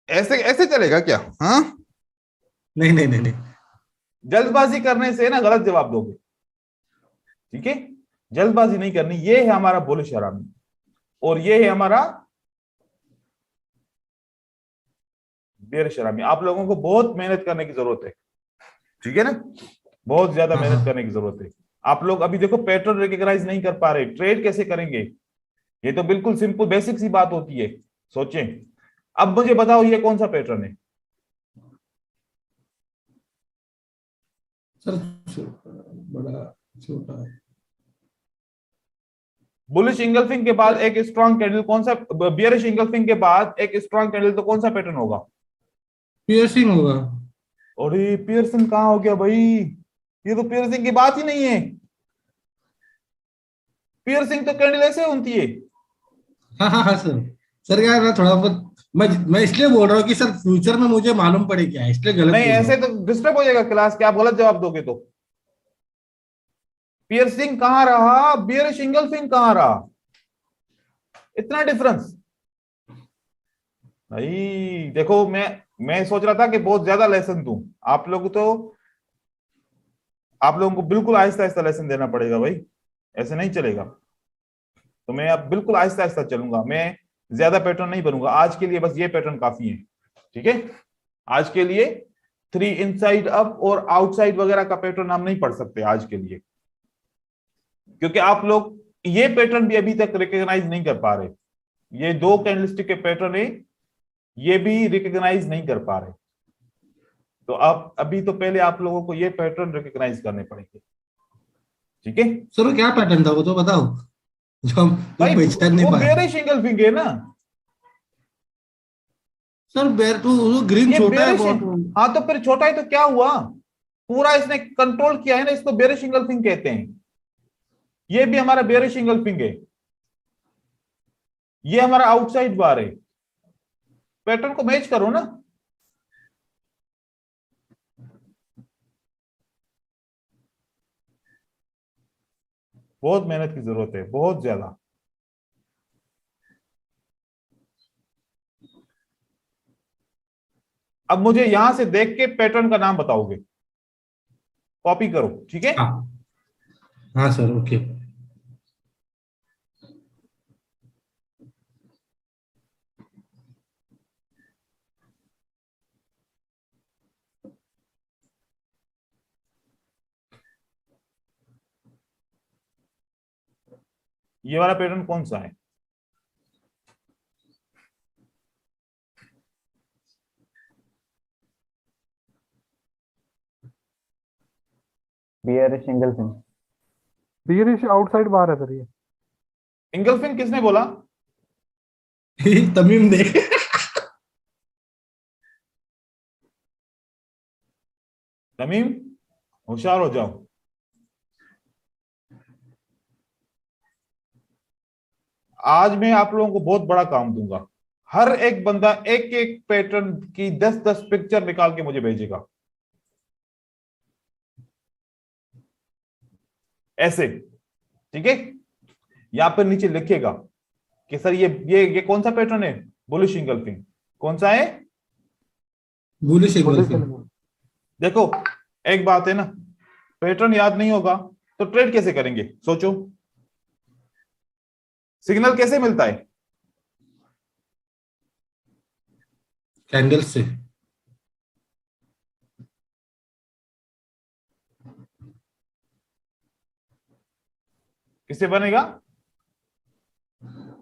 ऐसे ऐसे चलेगा क्या? हाँ, नहीं नहीं नहीं नहीं। जल्दबाजी करने से ना गलत जवाब दोगे, ठीक है? जल्दबाजी नहीं करनी। ये है हमारा बुलिश हरामी और ये है हमारा बेरिश हरामी। आप लोगों को बहुत मेहनत करने की जरूरत है, ठीक है ना? बहुत ज्यादा हाँ मेहनत हाँ करने की जरूरत है। आप लोग अभी देखो पैटर्न रिकॉग्नाइज नहीं कर पा रहे, ट्रेड कैसे करेंगे? ये तो बिल्कुल सिंपल बेसिक सी बात होती है, सोचें। अब मुझे बताओ ये कौन सा पैटर्न है? सर, छोटा बड़ा, छोटा। बुलिश इंगल्फिंग के बाद एक स्ट्रॉन्ग कैंडल कौन सा? बियरिश इंगल्फिंग के बाद एक स्ट्रॉन्ग कैंडल तो कौन सा पैटर्न होगा? पियर्सिंग होगा। और ये पियर्सन कहाँ हो गया भाई? ये तो पियर्सिंग की बात ही नहीं है। पियर्सिंग तो कैंडल ऐसे होती है। हाँ हाँ हाँ सर। सर यार ना थोड़ा बहुत मैं इसलिए बोल रहा हूँ कि सर फ्यूचर में मुझे मालूम पड़े क्या है, इसलिए गलत नहीं, बोल रहा ऐसे हूँ। तो डिस्टर्ब हो जाएगा क्लास, क्या आप गलत जवाब दोगे तो। पियर्सिंग कहाँ रहा, बियरिश इंगल्फिंग कहाँ रहा? इतना डिफरेंस भाई। देखो, मैं सोच रहा था कि बहुत ज्यादा लेसन दूं आप लोग, तो आप लोगों को बिल्कुल आहिस्ता आहिस्ता लेसन देना पड़ेगा भाई, ऐसे नहीं चलेगा। तो मैं अब बिल्कुल आहिस्ता आहिस्ता चलूंगा, मैं ज्यादा पैटर्न नहीं बनूंगा आज के लिए, बस ये पैटर्न काफी है, ठीक है? आज के लिए 3 इनसाइड अप और आउटसाइड वगैरह का पैटर्न हम नहीं पढ़ सकते आज के लिए, क्योंकि आप लोग ये पैटर्न भी अभी तक रिकॉग्नाइज नहीं कर पा रहे। ये 2 कैंडलस्टिक के पैटर्न है, ये भी रिकॉग्नाइज नहीं कर पा रहे। तो आप अभी तो पहले आप लोगों को ये पैटर्न रिकॉग्नाइज करने पड़ेंगे, ठीक है? सर वो क्या पैटर्न था वो तो बताओ, जो हम भाई लोग पहचान नहीं वो पाए। बेरिश इंगल्फिंग है ना। सर बेर टू वो ग्रीन ये छोटा है बेरिश, बहुत। हाँ तो फिर छोटा है तो क्या हुआ? पूरा इसने कंट्रोल किया है ना, इसको बेरिश इंगल्फिंग कहते हैं। ये भी हमारा बेरिश इंगल्फिंग है, ये हमारा आउटसाइड बार है। पैटर्न को मैच करो ना। बहुत मेहनत की जरूरत है, बहुत ज्यादा। अब मुझे यहां से देख के पैटर्न का नाम बताओगे, कॉपी करो, ठीक है? हाँ हाँ सर, ओके। ये वाला पैटर्न कौन सा है? Bearish engulfing. बियरिश आउटसाइड बार है सर ये। इंगल्फिंग किसने बोला? तमीम देख। तमीम, होशियार हो जाओ। आज मैं आप लोगों को बहुत बड़ा काम दूंगा। हर एक बंदा एक एक पैटर्न की 10-10 पिक्चर निकाल के मुझे भेजेगा, ऐसे, ठीक है? यहां पर नीचे लिखेगा कि सर ये कौन सा पैटर्न है? Bullish engulfing. कौन सा है? Bullish bullish engulfing. इंगल्फिंग। देखो, एक बात है ना, पैटर्न याद नहीं होगा तो ट्रेड कैसे करेंगे? सोचो, सिग्नल कैसे मिलता है? कैंडल से। किससे बनेगा?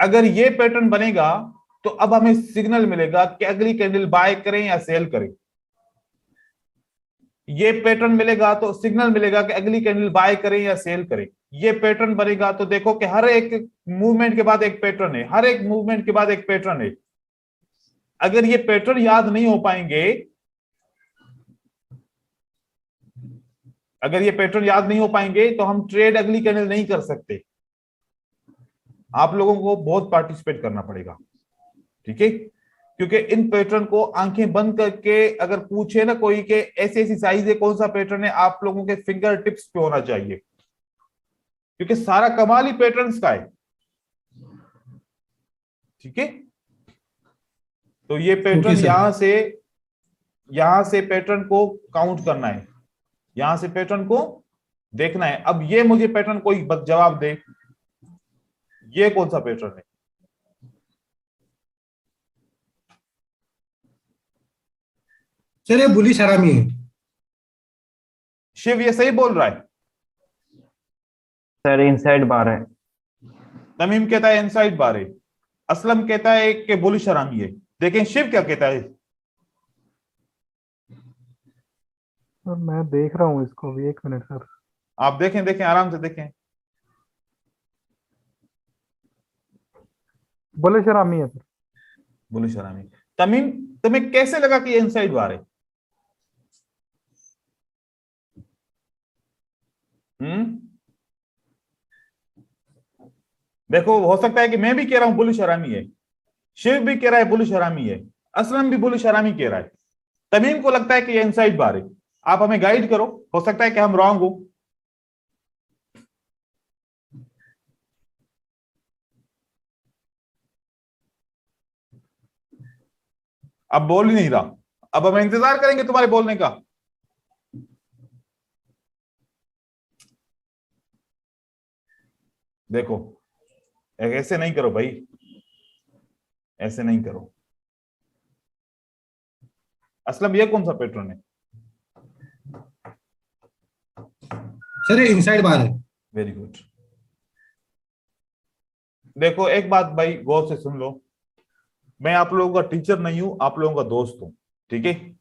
अगर ये पैटर्न बनेगा तो अब हमें सिग्नल मिलेगा कि अगली कैंडल बाय करें या सेल करें। ये पैटर्न मिलेगा तो सिग्नल मिलेगा कि अगली कैंडल बाय करें या सेल करें। ये पैटर्न बनेगा तो देखो कि हर एक मूवमेंट के बाद एक पैटर्न है, हर एक मूवमेंट के बाद एक पैटर्न है। अगर ये पैटर्न याद नहीं हो पाएंगे, अगर ये पैटर्न याद नहीं हो पाएंगे तो हम ट्रेड अगली कैंडल नहीं कर सकते। आप लोगों को बहुत पार्टिसिपेट करना पड़ेगा, ठीक है? क्योंकि इन पैटर्न को आंखें बंद करके अगर पूछे ना कोई के ऐसी ऐसी साइज है, कौन सा पैटर्न है, आप लोगों के फिंगर टिप्स पे होना चाहिए, क्योंकि सारा कमाल ही पैटर्न्स का है। ठीक है, तो ये पैटर्न सर। यहां से पैटर्न को काउंट करना है, यहां से पैटर्न को देखना है। अब ये मुझे पैटर्न कोई जवाब दे, ये कौन सा पैटर्न है? सर ये बुलिश हरामी है। शिव ये सही बोल रहा है? सर इनसाइड बार है। तमीम कहता है इनसाइड बार है, असलम कहता है कि बुलिश हरामी है। देखें शिव क्या कहता है। सर मैं देख रहा हूँ इसको भी, एक मिनट सर। आप देखें देखें आराम से देखें। बुलिश हरामी है सर। बुलिश हरामी। तमीम तुम्हें कैसे लगा कि ये इनसाइड बार है? देखो हो सकता है कि मैं भी कह रहा हूं बुलिश हरामी है, शिव भी कह रहा है बुलिश हरामी है, असलम भी बुलिश हरामी कह रहा है, तमीम को लगता है कि ये इनसाइड बार है। आप हमें गाइड करो, हो सकता है कि हम रॉन्ग हो। अब बोल ही नहीं रहा, अब हम इंतजार करेंगे तुम्हारे बोलने का। देखो ऐसे नहीं करो भाई, ऐसे नहीं करो। असलम ये कौन सा पैटर्न है? सर ये इनसाइड बार है। Very good. देखो एक बात भाई गौर से सुन लो, मैं आप लोगों का टीचर नहीं हूं, आप लोगों का दोस्त हूं। ठीक है,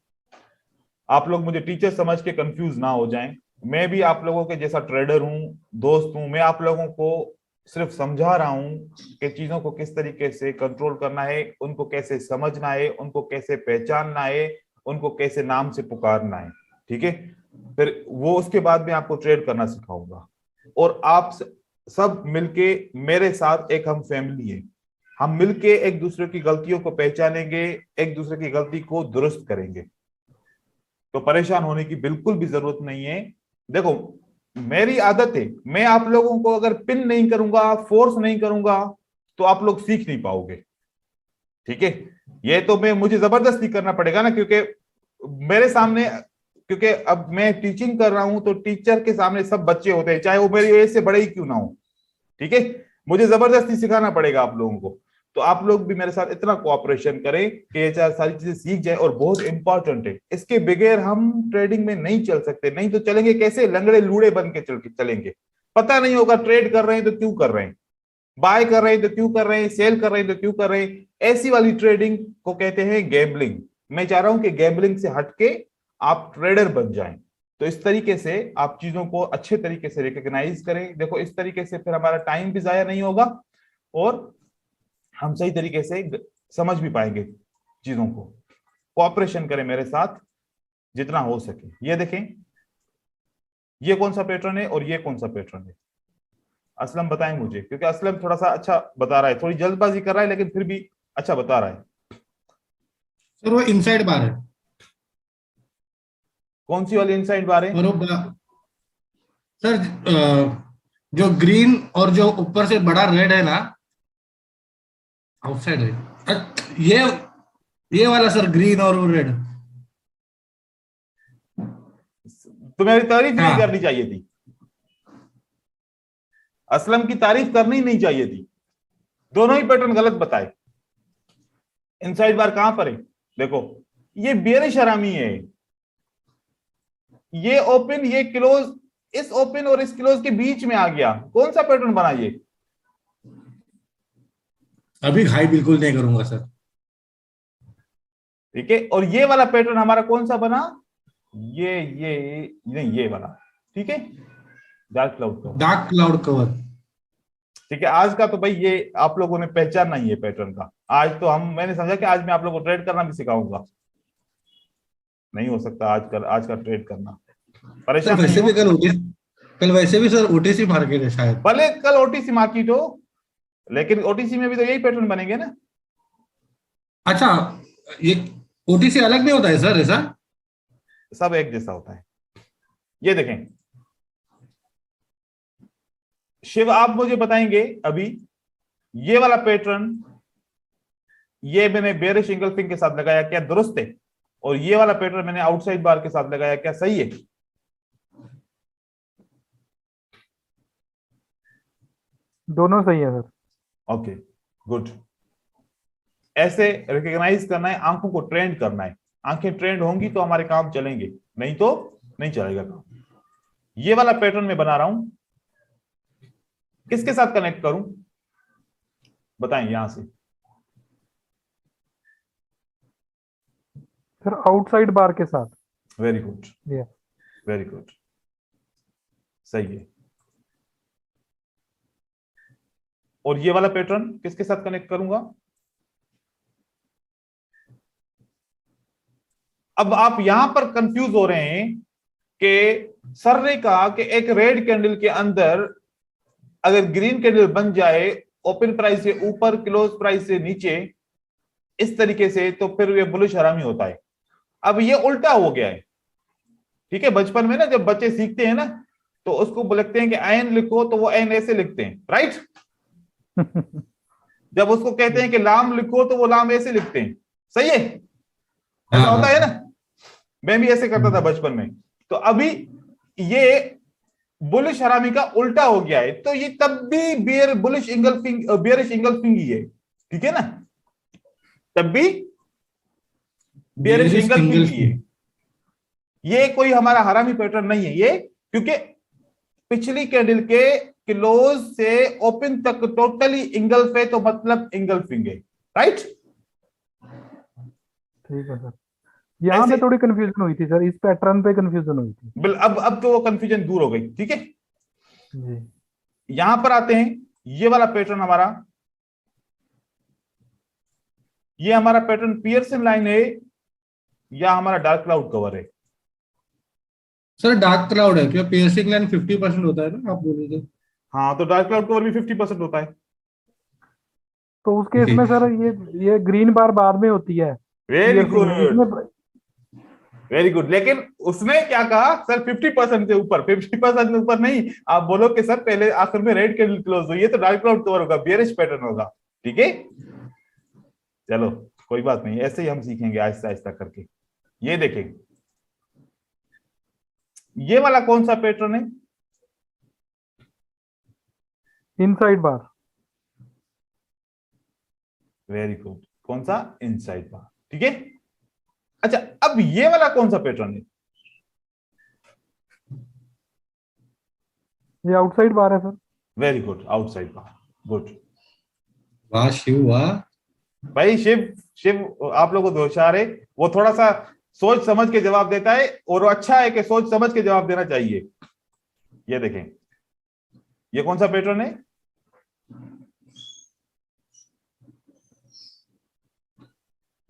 आप लोग मुझे टीचर समझ के कंफ्यूज ना हो जाएं। मैं भी आप लोगों के जैसा ट्रेडर हूं, दोस्त हूं। मैं आप लोगों को सिर्फ समझा रहा हूं कि चीजों को किस तरीके से कंट्रोल करना है, उनको कैसे समझना है, उनको कैसे पहचानना है, उनको कैसे नाम से पुकारना है। ठीक है, फिर वो उसके बाद में आपको ट्रेड करना सिखाऊंगा। और आप सब मिलके मेरे साथ एक हम फैमिली है, हम मिलके एक दूसरे की गलतियों को पहचानेंगे, एक दूसरे की गलती को दुरुस्त करेंगे। तो परेशान होने की बिल्कुल भी जरूरत नहीं है। देखो मेरी आदत है, मैं आप लोगों को अगर पिन नहीं करूंगा, फोर्स नहीं करूंगा, तो आप लोग सीख नहीं पाओगे। ठीक है, ये तो मुझे जबरदस्ती करना पड़ेगा ना, क्योंकि मेरे सामने, क्योंकि अब मैं टीचिंग कर रहा हूं तो टीचर के सामने सब बच्चे होते हैं, चाहे वो मेरी एज से बड़े ही क्यों ना हो। ठीक है, मुझे जबरदस्ती सिखाना पड़ेगा आप लोगों को। तो आप लोग भी मेरे साथ इतना कोऑपरेशन करें कि ये सारी चीजें सीख जाए। और बहुत इंपॉर्टेंट है, इसके बगैर हम ट्रेडिंग में नहीं चल सकते। नहीं तो चलेंगे कैसे? लंगड़े लूड़े बन के चलेंगे। पता नहीं होगा ट्रेड कर रहे हैं तो क्यों कर रहे हैं, बाय कर रहे हैं तो क्यों कर रहे हैं, सेल कर रहे हैं तो क्यों कर रहे हैं। ऐसी वाली ट्रेडिंग को कहते हैं गैम्बलिंग। मैं चाह रहा हूं कि गैम्बलिंग से हटके आप ट्रेडर बन जाएं। तो इस तरीके से आप चीजों को अच्छे तरीके से रिकॉग्नाइज करें। देखो इस तरीके से फिर हमारा टाइम भी जाया नहीं होगा और हम सही तरीके से समझ भी पाएंगे चीजों को। कोऑपरेशन करें मेरे साथ जितना हो सके। ये देखें, ये कौन सा पैटर्न है और ये कौन सा पैटर्न है? असलम बताएं मुझे, क्योंकि असलम थोड़ा सा अच्छा बता रहा है, थोड़ी जल्दबाजी कर रहा है लेकिन फिर भी अच्छा बता रहा है। सर वो इनसाइड बार है। कौन सी वाली इनसाइड बार है? और वो सर जो ग्रीन और जो ऊपर से बड़ा रेड है ना, आउटसाइड है। ये वाला सर, ग्रीन और वो रेड। तुम्हारी तारीफ नहीं हाँ। करनी चाहिए थी, असलम की तारीफ करनी नहीं चाहिए थी। दोनों ही पैटर्न गलत बताए। इनसाइड बार कहां पर है? देखो ये बेरिश हरामी है, ये ओपन ये क्लोज, इस ओपन और इस क्लोज के बीच में आ गया। कौन सा पैटर्न बना ये? अभी हाई बिल्कुल नहीं करूंगा सर। ठीक है, और ये वाला पैटर्न हमारा कौन सा बना? ये नहीं, ये वाला। ठीक है, dark cloud cover. Dark cloud cover. ठीक है, आज का तो भाई ये आप लोगों ने पहचानना ही है पैटर्न का। आज तो मैंने समझा कि आज मैं आप लोगों को ट्रेड करना भी सिखाऊंगा। नहीं हो सकता आज का ट्रेड करना। परेशान वैसे नहीं भी कल वैसे भी सर ओटीसी मार्केट है शायद। भले कल ओटीसी मार्केट हो, लेकिन ओटीसी में भी तो यही पैटर्न बनेंगे ना। अच्छा ये ओटी से अलग नहीं होता है सर ऐसा? सब एक जैसा होता है। ये देखें शिव, आप मुझे बताएंगे अभी ये वाला पैटर्न, ये मैंने बेयरिश इंगल्फिंग के साथ लगाया, क्या दुरुस्त है? और ये वाला पैटर्न मैंने आउटसाइड बार के साथ लगाया, क्या सही है? दोनों सही है सर। Okay good. ऐसे रिकॉग्नाइज करना है, आंखों को ट्रेंड करना है। आंखें ट्रेंड होंगी तो हमारे काम चलेंगे, नहीं तो नहीं चलेगा काम। ये वाला पैटर्न मैं बना रहा हूं, किसके साथ कनेक्ट करूं बताएं यहां से। सर आउटसाइड बार के साथ। वेरी गुड, ये वेरी गुड, सही है। और ये वाला पैटर्न किसके साथ कनेक्ट करूंगा? अब आप यहां पर कंफ्यूज हो रहे हैं कि सर ने कहा कि एक रेड कैंडल के अंदर अगर ग्रीन कैंडल बन जाए ओपन प्राइस से ऊपर क्लोज प्राइस से नीचे इस तरीके से, तो फिर ये बुलिश हरामी होता है। अब ये उल्टा हो गया है, ठीक है। बचपन में ना जब बच्चे सीखते हैं ना तो उसको लिखते हैं कि आयन लिखो तो वो आयन ऐसे लिखते हैं, राइट। जब उसको कहते हैं कि लाम लिखो तो वो लाम ऐसे लिखते हैं, सही है, ऐसा होता है ना। मैं भी ऐसे करता था बचपन में। तो अभी ये बुलिश हरामी का उल्टा हो गया है, तो ये तब भी बेयरिश इंगल्फिंग ही है, ठीक है ना, तब भी बेयरिश इंगल्फिंग ही है। ये कोई हमारा हरामी पैटर्न नहीं है ये, क्योंकि पिछली कैंडल के क्लोज से ओपन तक टोटली इंगल्फ है, तो मतलब इंगल्फिंग है, राइट। ठीक है सर। यहाँ पे थोड़ी कंफ्यूजन हुई थी सर, इस पैटर्न पे कंफ्यूजन हुई थी। अब तो वो कंफ्यूजन दूर हो गई, ठीक है जी। यहां पर आते हैं, ये वाला पैटर्न हमारा, ये हमारा पैटर्न पियर्सन लाइन है या हमारा डार्क क्लाउड कवर है? सर डार्क क्लाउड है, क्या पियर्सिंग लाइन 50% होता है ना, आप बोले थे। हाँ, तो डार्क क्लाउड कवर भी 50% होता है। तो उस केस में सर ये ग्रीन बार बाद में होती है। वेरी पियर्सिंग में गुड, इसमें। Very good. लेकिन उसने क्या कहा सर, 50% से ऊपर, 50% से ऊपर नहीं। आप बोलो कि सर पहले आखिर में रेड कैंडल क्लोज हुई है तो डार्क क्लाउड कवर होगा, बियरिश पैटर्न होगा, ठीक है। चलो कोई बात नहीं, ऐसे ही हम सीखेंगे आहिस्ता आहिस्ता करके। ये देखें, ये वाला कौन सा पैटर्न है? इनसाइड बार। वेरी गुड, कौन सा? इनसाइड बार, ठीक है। अच्छा, अब ये वाला कौन सा पैटर्न है? ये आउटसाइड बार है सर। वेरी गुड, आउटसाइड बार, गुड। वाह शिव वाह। भाई शिव, शिव आप लोगों को होशियार है, वो थोड़ा सा सोच समझ के जवाब देता है, और वो अच्छा है कि सोच समझ के जवाब देना चाहिए। ये देखें, ये कौन सा पैटर्न है?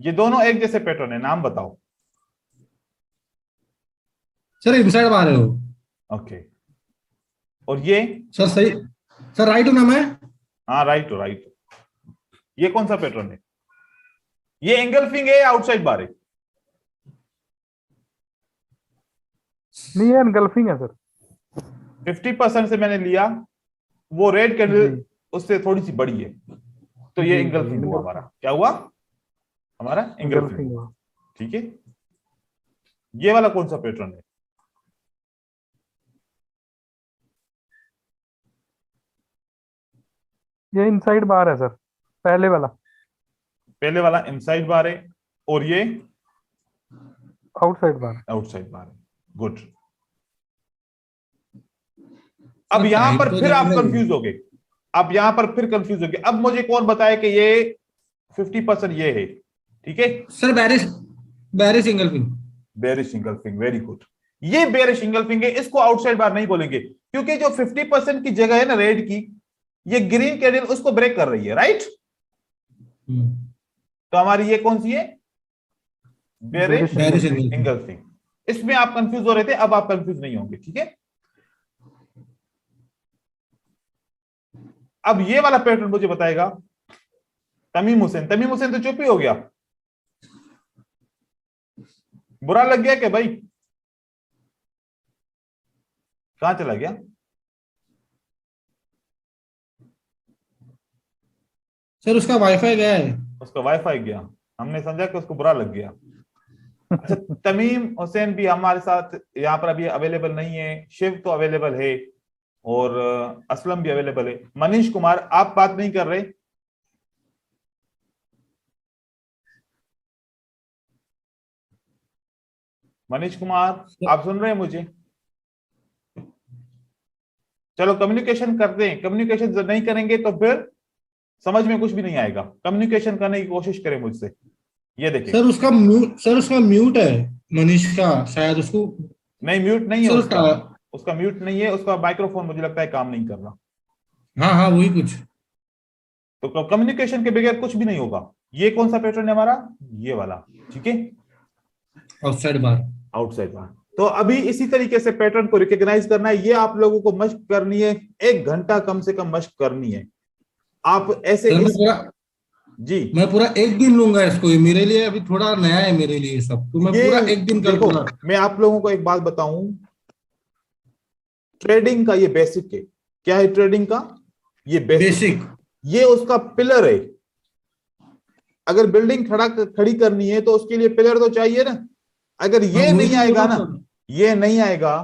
ये दोनों एक जैसे पैटर्न है, नाम बताओ। सर इनसाइड बार है वो। ओके, और ये? सर सही, सर राइट हूं ना मैं? हाँ राइट हो, राइट हो। ये कौन सा पैटर्न है? ये एंगल्फिंग है या आउटसाइड बार है? नहीं, ये एनगल्फिंग है सर। 50% से मैंने लिया, वो रेड कैंडल उससे थोड़ी सी बड़ी है, तो ये एंगल्फिंग हुआ हमारा। क्या हुआ हमारा? एंगल्फिंग हुआ, ठीक है। ये वाला कौन सा पैटर्न है? ये इनसाइड बार है सर, पहले वाला। पहले वाला इनसाइड बार है, और ये आउटसाइड बार। आउटसाइड बार है, गुड। अब यहां पर फिर आप कंफ्यूज हो गए, अब यहां पर फिर कंफ्यूज हो गए। अब मुझे कौन बताए कि ये 50% ये है, ठीक है। Sir bearish, bearish engulfing. Bearish engulfing, very good. ये बेरिश इंगल्फिंग है, इसको आउटसाइड बार नहीं बोलेंगे, क्योंकि जो 50% की जगह है ना रेड की, ये ग्रीन कैंडल उसको ब्रेक कर रही है, राइट। तो हमारी ये कौन सी है? Bearish engulfing. इसमें आप कंफ्यूज हो रहे थे, अब आप कंफ्यूज नहीं होंगे, ठीक है। अब ये वाला पैटर्न मुझे बताएगा तमीम हुसैन। तमीम हुसैन तो चुप ही हो गया। बुरा लग गया क्या भाई? कहां चला गया? सर उसका वाईफाई गया है। उसका वाईफाई गया, हमने समझा कि उसको बुरा लग गया। अच्छा, तमीम हुसैन भी हमारे साथ यहाँ पर अभी अवेलेबल नहीं है, शिव तो अवेलेबल है और असलम भी अवेलेबल है। मनीष कुमार, आप बात नहीं कर रहे? मनीष कुमार, आप सुन रहे हैं मुझे? चलो कम्युनिकेशन करते हैं, कम्युनिकेशन जब नहीं करेंगे तो फिर समझ में कुछ भी नहीं आएगा। कम्युनिकेशन करने की कोशिश करें मुझसे। ये देखिए सर उसका म्यूट है, मनीष का शायद उसको। नहीं, म्यूट नहीं है सर उसका। उसका, उसका म्यूट नहीं है, उसका माइक्रोफोन मुझे लगता है काम नहीं कर रहा। हाँ हाँ वही कुछ। तो कम्युनिकेशन के बगैर कुछ भी नहीं होगा। ये कौन सा पैटर्न है हमारा? ये वाला, ठीक है, आउटसाइड बार। आउटसाइड बार। तो अभी इसी तरीके से पैटर्न को रिकॉग्नाइज करना है। ये आप लोगों को मशक करनी है, 1 घंटा कम से कम मशक करनी है। आप ऐसे सर जी, मैं पूरा एक दिन लूंगा इसको, ये मेरे लिए अभी थोड़ा नया है मेरे लिए सब, तो मैं ये पूरा एक दिन कर देखो, लूंगा। मैं आप लोगों को एक बात बताऊं, ट्रेडिंग का ये बेसिक है। क्या है ट्रेडिंग का? ये बेसिक। ये उसका पिलर है। अगर बिल्डिंग खड़ी करनी है तो उसके लिए पिलर तो चाहिए ना। अगर ये नहीं आएगा ना, ये नहीं आएगा,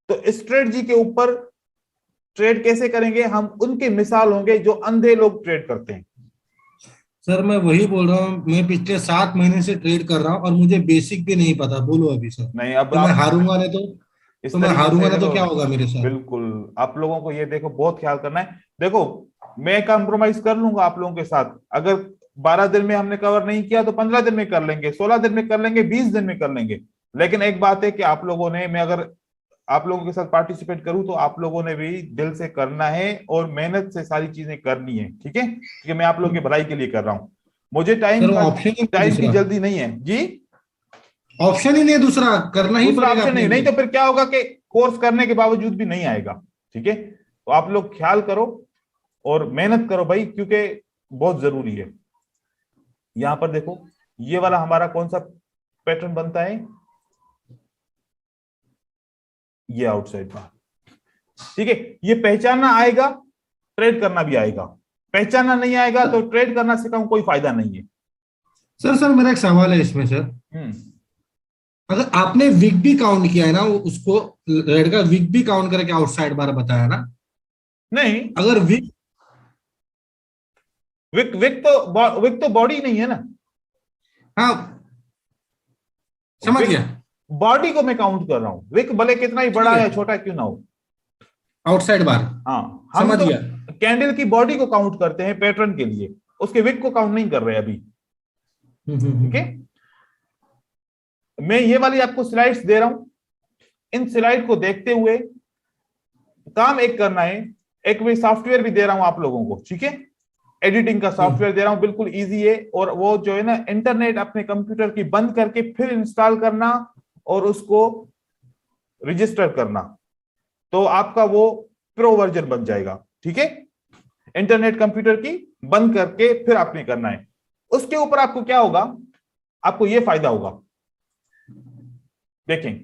तो स्ट्रेटजी के ऊपर ट्रेड कैसे करेंगे हम? उनके मिसाल होंगे जो अंधे लोग ट्रेड करते हैं। सर मैं वही बोल रहा हूँ, मैं पिछले 7 महीने से ट्रेड कर रहा हूँ और मुझे बेसिक भी नहीं पता। बोलो अभी सर। नहीं, अब तो मैं आप हारूंगा नहीं इस तो मैं तरीके हारूंगा से ना तो देखो, क्या होगा मेरे साथ? बिल्कुल आप लोगों को ये देखो बहुत ख्याल करना है। देखो, मैं कॉम्प्रोमाइज कर लूंगा आप लोगों के साथ। अगर 12 दिन में हमने कवर नहीं किया तो 15 दिन में कर लेंगे, 16 दिन में कर लेंगे, 20 दिन में कर लेंगे। लेकिन एक बात है कि आप लोगों ने, मैं अगर आप लोगों के साथ पार्टिसिपेट करूं तो आप लोगों ने भी दिल से करना है और मेहनत से सारी चीजें करनी है, ठीक है? क्योंकि मैं आप लोगों की भलाई के लिए कर रहा हूं। मुझे सर वो ऑप्शन ही नहीं टाइम की दूसरा, जल्दी नहीं है जी। ऑप्शन ही नहीं दूसरा, करना ही दूसरा पड़ेगा ऑप्शन अपने नहीं, नहीं लिए। तो फिर क्या होगा कि कोर्स करने के बावजूद भी नहीं आएगा, ठीक है? तो आप लोग ख्याल करो और मेहनत करो भाई, क्योंकि बहुत जरूरी है। यहां पर देखो, ये वाला हमारा कौन सा पैटर्न बनता है? ये आउटसाइड बार, ठीक है। ये पहचानना आएगा, ट्रेड करना भी आएगा। पहचानना नहीं आएगा तो ट्रेड करना सिखाऊं कोई फायदा नहीं है। सर मेरा एक सवाल है इसमें सर। हम्म। अगर आपने विक भी काउंट किया है ना, उसको रेड का विक भी काउंट करके आउटसाइड बार बताया ना? नहीं, अगर विक, विक तो बॉडी नहीं है ना। हाँ समझ विक गया, बॉडी को मैं काउंट कर रहा हूं, विक भले कितना ही बड़ा या छोटा क्यों ना हो। आउटसाइड बार। हाँ, हम समझ तो गया। कैंडल की बॉडी को काउंट करते हैं पैटर्न के लिए, उसके विक को काउंट नहीं कर रहे अभी, ठीक है? मैं ये वाली आपको स्लाइड्स दे रहा हूं, इन स्लाइड को देखते हुए काम एक करना है। एक मैं सॉफ्टवेयर भी दे रहा हूं आप लोगों को, ठीक है? एडिटिंग का सॉफ्टवेयर दे रहा हूं, बिल्कुल इजी है। और वो जो है ना, इंटरनेट अपने कंप्यूटर की बंद करके फिर इंस्टॉल करना और उसको रजिस्टर करना, तो आपका वो प्रो वर्जन बन जाएगा, ठीक है? इंटरनेट कंप्यूटर की बंद करके फिर आपने करना है। उसके ऊपर आपको क्या होगा? आपको ये फायदा होगा, देखें,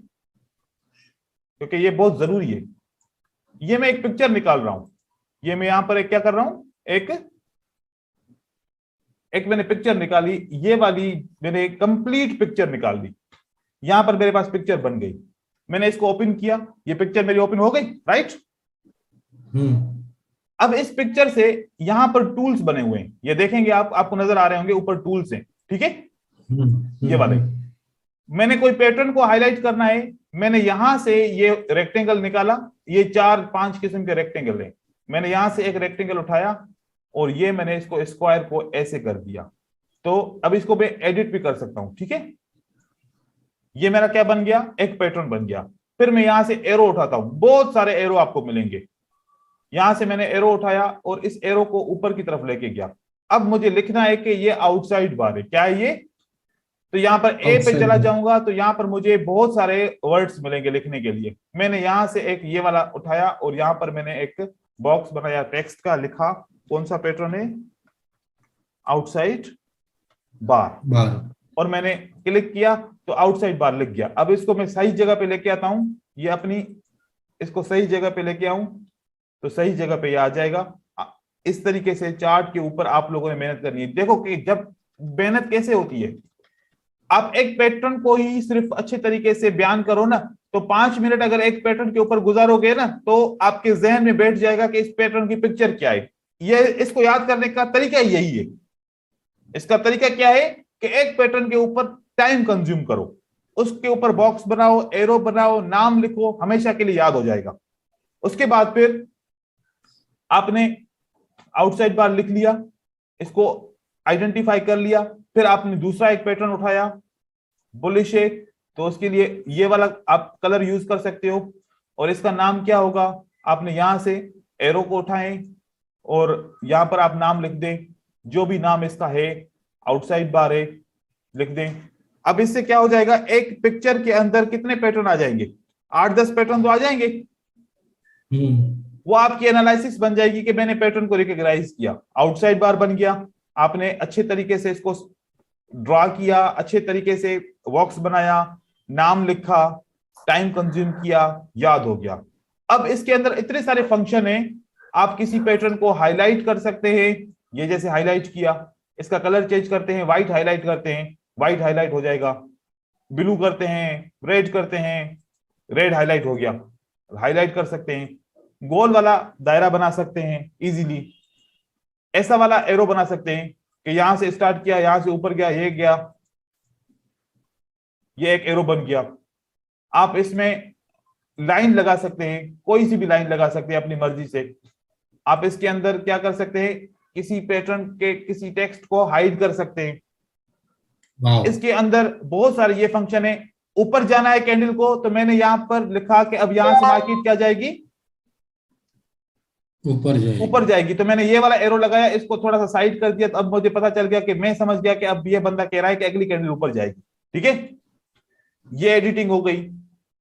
क्योंकि ये बहुत जरूरी है। ये मैं एक पिक्चर निकाल रहा हूं, ये मैं यहां पर एक क्या कर रहा हूं, एक मैंने पिक्चर निकाली, ये वाली मैंने कंप्लीट पिक्चर निकाल ली। यहां पर मेरे पास पिक्चर बन गई, मैंने इसको ओपन किया, ये पिक्चर मेरी ओपन हो गई, राइट? अब इस पिक्चर से यहां पर टूल्स बने हुए हैं, ये देखेंगे आप, आपको नजर आ रहे होंगे, ऊपर टूल्स हैं, ठीक है? ये वाले, मैंने कोई पैटर्न को हाईलाइट करना है, मैंने यहां से ये रेक्टेंगल निकाला, ये 4-5 किस्म के रेक्टेंगल है, मैंने यहां से एक रेक्टेंगल उठाया और ये मैंने इसको स्क्वायर को ऐसे कर दिया। तो अब इसको मैं एडिट भी कर सकता हूं, ठीक है? ये मेरा क्या बन गया? एक पैटर्न बन गया। फिर मैं यहां से एरो उठाता हूं, बहुत सारे एरो आपको मिलेंगे। यहां से मैंने एरो उठाया और इस एरो को ऊपर की तरफ लेके गया। अब मुझे लिखना है कि ये आउटसाइड बार है, क्या है ये? तो यहां पर ए पे चला जाऊंगा तो यहां पर मुझे बहुत सारे वर्ड्स मिलेंगे लिखने के लिए। मैंने यहां से एक ये वाला उठाया और यहां पर मैंने एक बॉक्स बनाया टेक्स्ट का, लिखा कौन सा पैटर्न है? आउटसाइड बार। और मैंने क्लिक किया तो आउटसाइड बार लिख गया। अब इसको मैं सही जगह पे लेके आता हूं, ये अपनी इसको सही जगह पे लेके आऊं तो सही जगह पे ये आ जाएगा। इस तरीके से चार्ट के ऊपर आप लोगों ने मेहनत करनी है। देखो कि जब मेहनत कैसे होती है, आप एक पैटर्न को ही सिर्फ अच्छे तरीके से बयान करो ना, तो 5 मिनट अगर एक पैटर्न के ऊपर गुजारोगे ना, तो आपके जहन में बैठ जाएगा कि इस पैटर्न की पिक्चर क्या है। ये इसको याद करने का तरीका यही है। इसका तरीका क्या है कि एक पैटर्न के ऊपर टाइम कंज्यूम करो, उसके ऊपर बॉक्स बनाओ, एरो बनाओ, नाम लिखो, हमेशा के लिए याद हो जाएगा। उसके बाद फिर आपने आउटसाइड बार लिख लिया, इसको आइडेंटिफाई कर लिया, फिर आपने दूसरा एक पैटर्न उठाया बुलिश है, तो उसके लिए ये वाला आप कलर यूज कर सकते हो। और इसका नाम क्या होगा, आपने यहां से एरो को उठाएं और यहां पर आप नाम लिख दें, जो भी नाम इसका है, आउटसाइड बार है, लिख दें। अब इससे क्या हो जाएगा, एक पिक्चर के अंदर कितने पैटर्न आ जाएंगे, 8-10 पैटर्न तो आ जाएंगे। वो आपकी एनालिसिस बन जाएगी कि मैंने पैटर्न को रिकॉग्नाइज किया, आउटसाइड बार बन गया, आपने अच्छे तरीके से इसको ड्रॉ किया, अच्छे तरीके से बॉक्स बनाया, नाम लिखा, टाइम कंज्यूम किया, याद हो गया। अब इसके अंदर इतने सारे फंक्शन हैं, आप किसी पैटर्न को हाईलाइट कर सकते हैं, ये जैसे हाईलाइट किया, इसका कलर चेंज करते हैं, व्हाइट हाईलाइट करते हैं, व्हाइट हाईलाइट हो जाएगा, ब्लू करते हैं, रेड करते हैं, रेड हाईलाइट हो गया, हाईलाइट कर सकते हैं, गोल वाला दायरा बना सकते हैं इजीली, ऐसा वाला एरो बना सकते हैं कि यहां से स्टार्ट किया, यहां से ऊपर गया, ये गया, ये एक एरो बन गया। आप इसमें लाइन लगा सकते हैं, कोई सी भी लाइन लगा सकते हैं अपनी मर्जी से। आप इसके अंदर क्या कर सकते हैं, किसी पैटर्न के किसी टेक्स्ट को हाइड कर सकते हैं। इसके अंदर बहुत सारे ये फंक्शन है। ऊपर जाना है कैंडल को, तो मैंने यहां पर लिखा कि अब यहां से मार्केट क्या जाएगी, ऊपर जाएगी, तो मैंने ये वाला एरो लगाया, इसको थोड़ा सा साइड कर दिया, तो अब मुझे पता चल गया कि मैं समझ गया कि अब ये बंदा कह रहा है कि अगली कैंडल ऊपर जाएगी। ठीक है, ये एडिटिंग हो गई।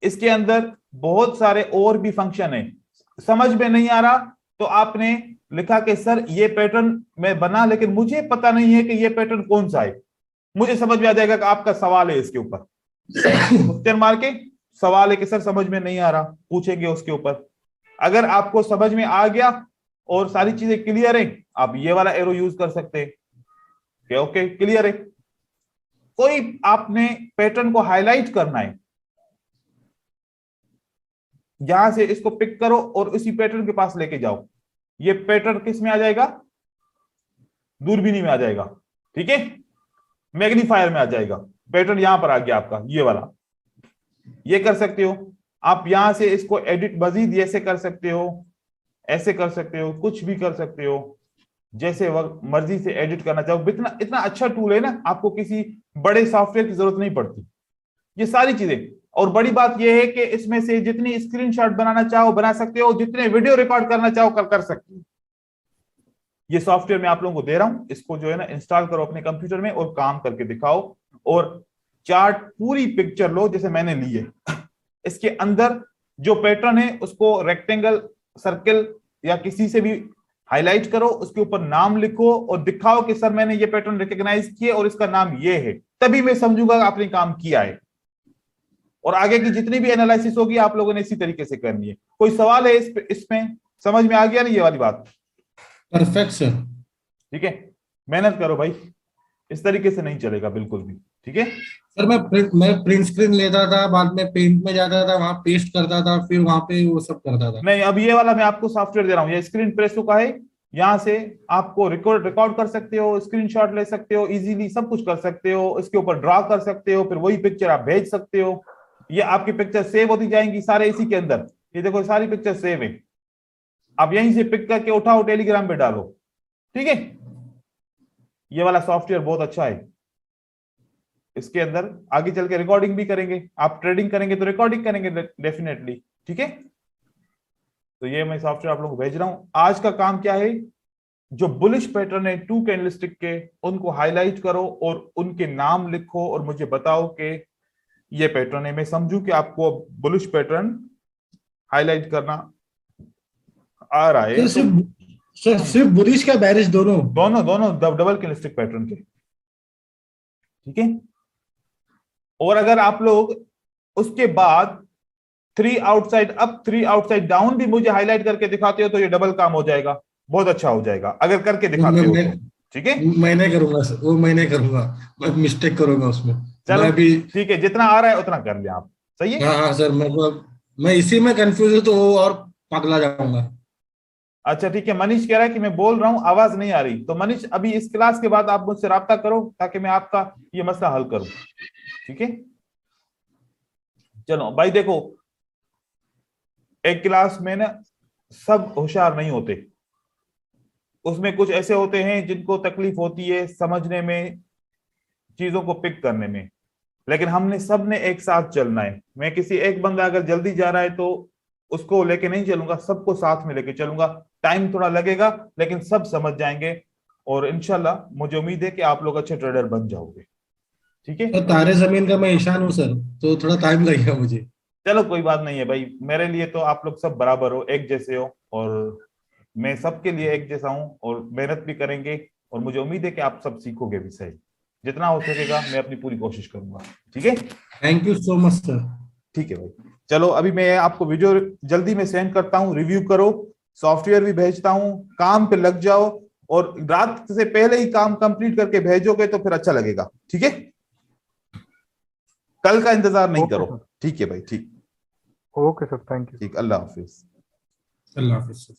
इसके अंदर बहुत सारे और भी फंक्शन है, समझ में नहीं आ रहा तो आपने लिखा कि सर ये पैटर्न मैं बना, लेकिन मुझे पता नहीं है कि ये पैटर्न कौन सा है, मुझे समझ में आ जाएगा कि आपका सवाल है इसके ऊपर, क्वेश्चन मार के सवाल है कि सर समझ में नहीं आ रहा, पूछेंगे उसके ऊपर। अगर आपको समझ में आ गया और सारी चीजें क्लियर है, आप ये वाला एरो यूज कर सकते हैं। ओके, क्लियर है। कोई आपने पैटर्न को हाईलाइट करना है, यहां से इसको पिक करो और उसी पैटर्न के पास लेके जाओ, ये पैटर्न किस में आ जाएगा, दूरबीनी में आ जाएगा। ठीक है, मैग्नीफायर में आ जाएगा, पैटर्न यहां पर आ गया आपका ये वाला। ये कर सकते हो आप, यहां से इसको एडिट मजीद ऐसे कर सकते हो, ऐसे कर सकते हो, कुछ भी कर सकते हो, जैसे मर्जी से एडिट करना चाहो। इतना इतना अच्छा टूल है ना, आपको किसी बड़े सॉफ्टवेयर की जरूरत नहीं पड़ती, ये सारी चीजें। और बड़ी बात यह है कि इसमें से जितनी स्क्रीनशॉट बनाना चाहो बना सकते हो, जितने वीडियो रिकॉर्ड करना चाहो कर सकते हो। ये सॉफ्टवेयर मैं आप लोगों को दे रहा हूं, इसको जो है ना इंस्टॉल करो अपने कंप्यूटर में और काम करके दिखाओ। और चार्ट पूरी पिक्चर लो जैसे मैंने ली है, इसके अंदर जो पैटर्न है उसको रेक्टेंगल, सर्कल या किसी से भी हाईलाइट करो, उसके ऊपर नाम लिखो और दिखाओ कि सर मैंने ये पैटर्न रिकॉग्नाइज किए और इसका नाम ये है, तभी मैं समझूंगा आपने काम किया है। और आगे की जितनी भी एनालिसिस होगी आप लोगों ने इसी तरीके से करनी है। कोई सवाल है इसमें समझ में आ गया ना ये वाली बात? Perfect sir. ठीक है, मेहनत करो भाई, इस तरीके से नहीं चलेगा बिल्कुल भी। ठीक है सर, मैं प्रिंट स्क्रीन लेता था, बाद में पेंट में जाता था, वहां पेस्ट करता था, फिर वहां पे वो सब करता था। नहीं, अब ये वाला मैं आपको सॉफ्टवेयर दे रहा हूँ, ये स्क्रीन प्रेसो का है, यहाँ से आपको रिकॉर्ड कर सकते हो, स्क्रीनशॉट ले सकते हो, इजीली सब कुछ कर सकते हो, इसके ऊपर ड्रॉ कर सकते हो, फिर वही पिक्चर आप भेज सकते हो। ये आपकी पिक्चर सेव होती जाएंगी सारे इसी के अंदर। ये देखो सारी पिक्चर सेव है, आप यहीं से पिक करके उठाओ, टेलीग्राम पे डालो। ठीक है, ये वाला सॉफ्टवेयर बहुत अच्छा है। इसके अंदर आगे चल के रिकॉर्डिंग भी करेंगे, आप ट्रेडिंग करेंगे तो रिकॉर्डिंग करेंगे डेफिनेटली। ठीक है, तो ये मैं सॉफ्टवेयर आप लोगों को भेज रहा हूं। आज का काम क्या है, जो बुलिश पैटर्न है 2 कैंडलस्टिक के, उनको हाईलाइट करो और उनके नाम लिखो और मुझे बताओ कि ये पैटर्न है। मैं समझू कि आपको बुलिश पैटर्न हाईलाइट करना आ रहा है। सिर्फ बुलिश का बेरिश दोनों डबल कैंडलस्टिक पैटर्न के। ठीक है, और अगर आप लोग उसके बाद 3 आउटसाइड अप 3 आउटसाइड डाउन भी मुझे हाईलाइट करके दिखाते हो तो ये डबल काम हो जाएगा, बहुत अच्छा हो जाएगा अगर करके दिखाते हो तो। ठीक है, मैं नहीं करूंगा सर, वो मैं नहीं करूंगा, मैं मिस्टेक करूंगा उसमें। चलो मैं भी ठीक है, जितना आ रहा है उतना कर ले आप। सही है। हाँ हाँ सर, मैं इसी में कंफ्यूज हूँ तो वो और पगला जाऊंगा। अच्छा ठीक है, मनीष कह रहा है कि मैं बोल रहा हूं आवाज नहीं आ रही, तो मनीष अभी इस क्लास के बाद आप मुझसे राब्ता करो ताकि मैं आपका ये मसला हल करूं। ठीक है, चलो भाई देखो, एक क्लास में ना सब होशियार नहीं होते, उसमें कुछ ऐसे होते हैं जिनको तकलीफ होती है समझने में, चीजों को पिक करने में, लेकिन हमने सब ने एक साथ चलना है। मैं किसी एक बंदा अगर जल्दी जा रहा है तो उसको लेके नहीं चलूंगा, सबको साथ में लेके चलूंगा। टाइम थोड़ा लगेगा लेकिन सब समझ जाएंगे, और इंशाल्लाह मुझे उम्मीद है कि आप लोग अच्छे ट्रेडर बन जाओगे। ठीक है, तो तारे जमीन का मैं ईशान हूँ सर, तो थोड़ा टाइम लगेगा मुझे। चलो कोई बात नहीं है भाई, मेरे लिए तो आप लोग सब बराबर हो, एक जैसे हो, और मैं सबके लिए एक जैसा हूं, और मेहनत भी करेंगे, और मुझे उम्मीद है कि आप सब सीखोगे भी सही। जितना हो सकेगा मैं अपनी पूरी कोशिश करूंगा। ठीक है, thank you so much sir. ठीक है भाई। चलो अभी मैं आपको वीडियो जल्दी में सेंड करता हूँ, रिव्यू करो, सॉफ्टवेयर भी भेजता हूँ, काम पे लग जाओ, और रात से पहले ही काम कंप्लीट करके भेजोगे तो फिर अच्छा लगेगा। ठीक है, कल का इंतजार नहीं ओके करो। सर। ठीक है भाई, ठीक ओके सर, थैंक यू। ठीक, अल्लाह हाफिज। अल्लाह हाफिज सर।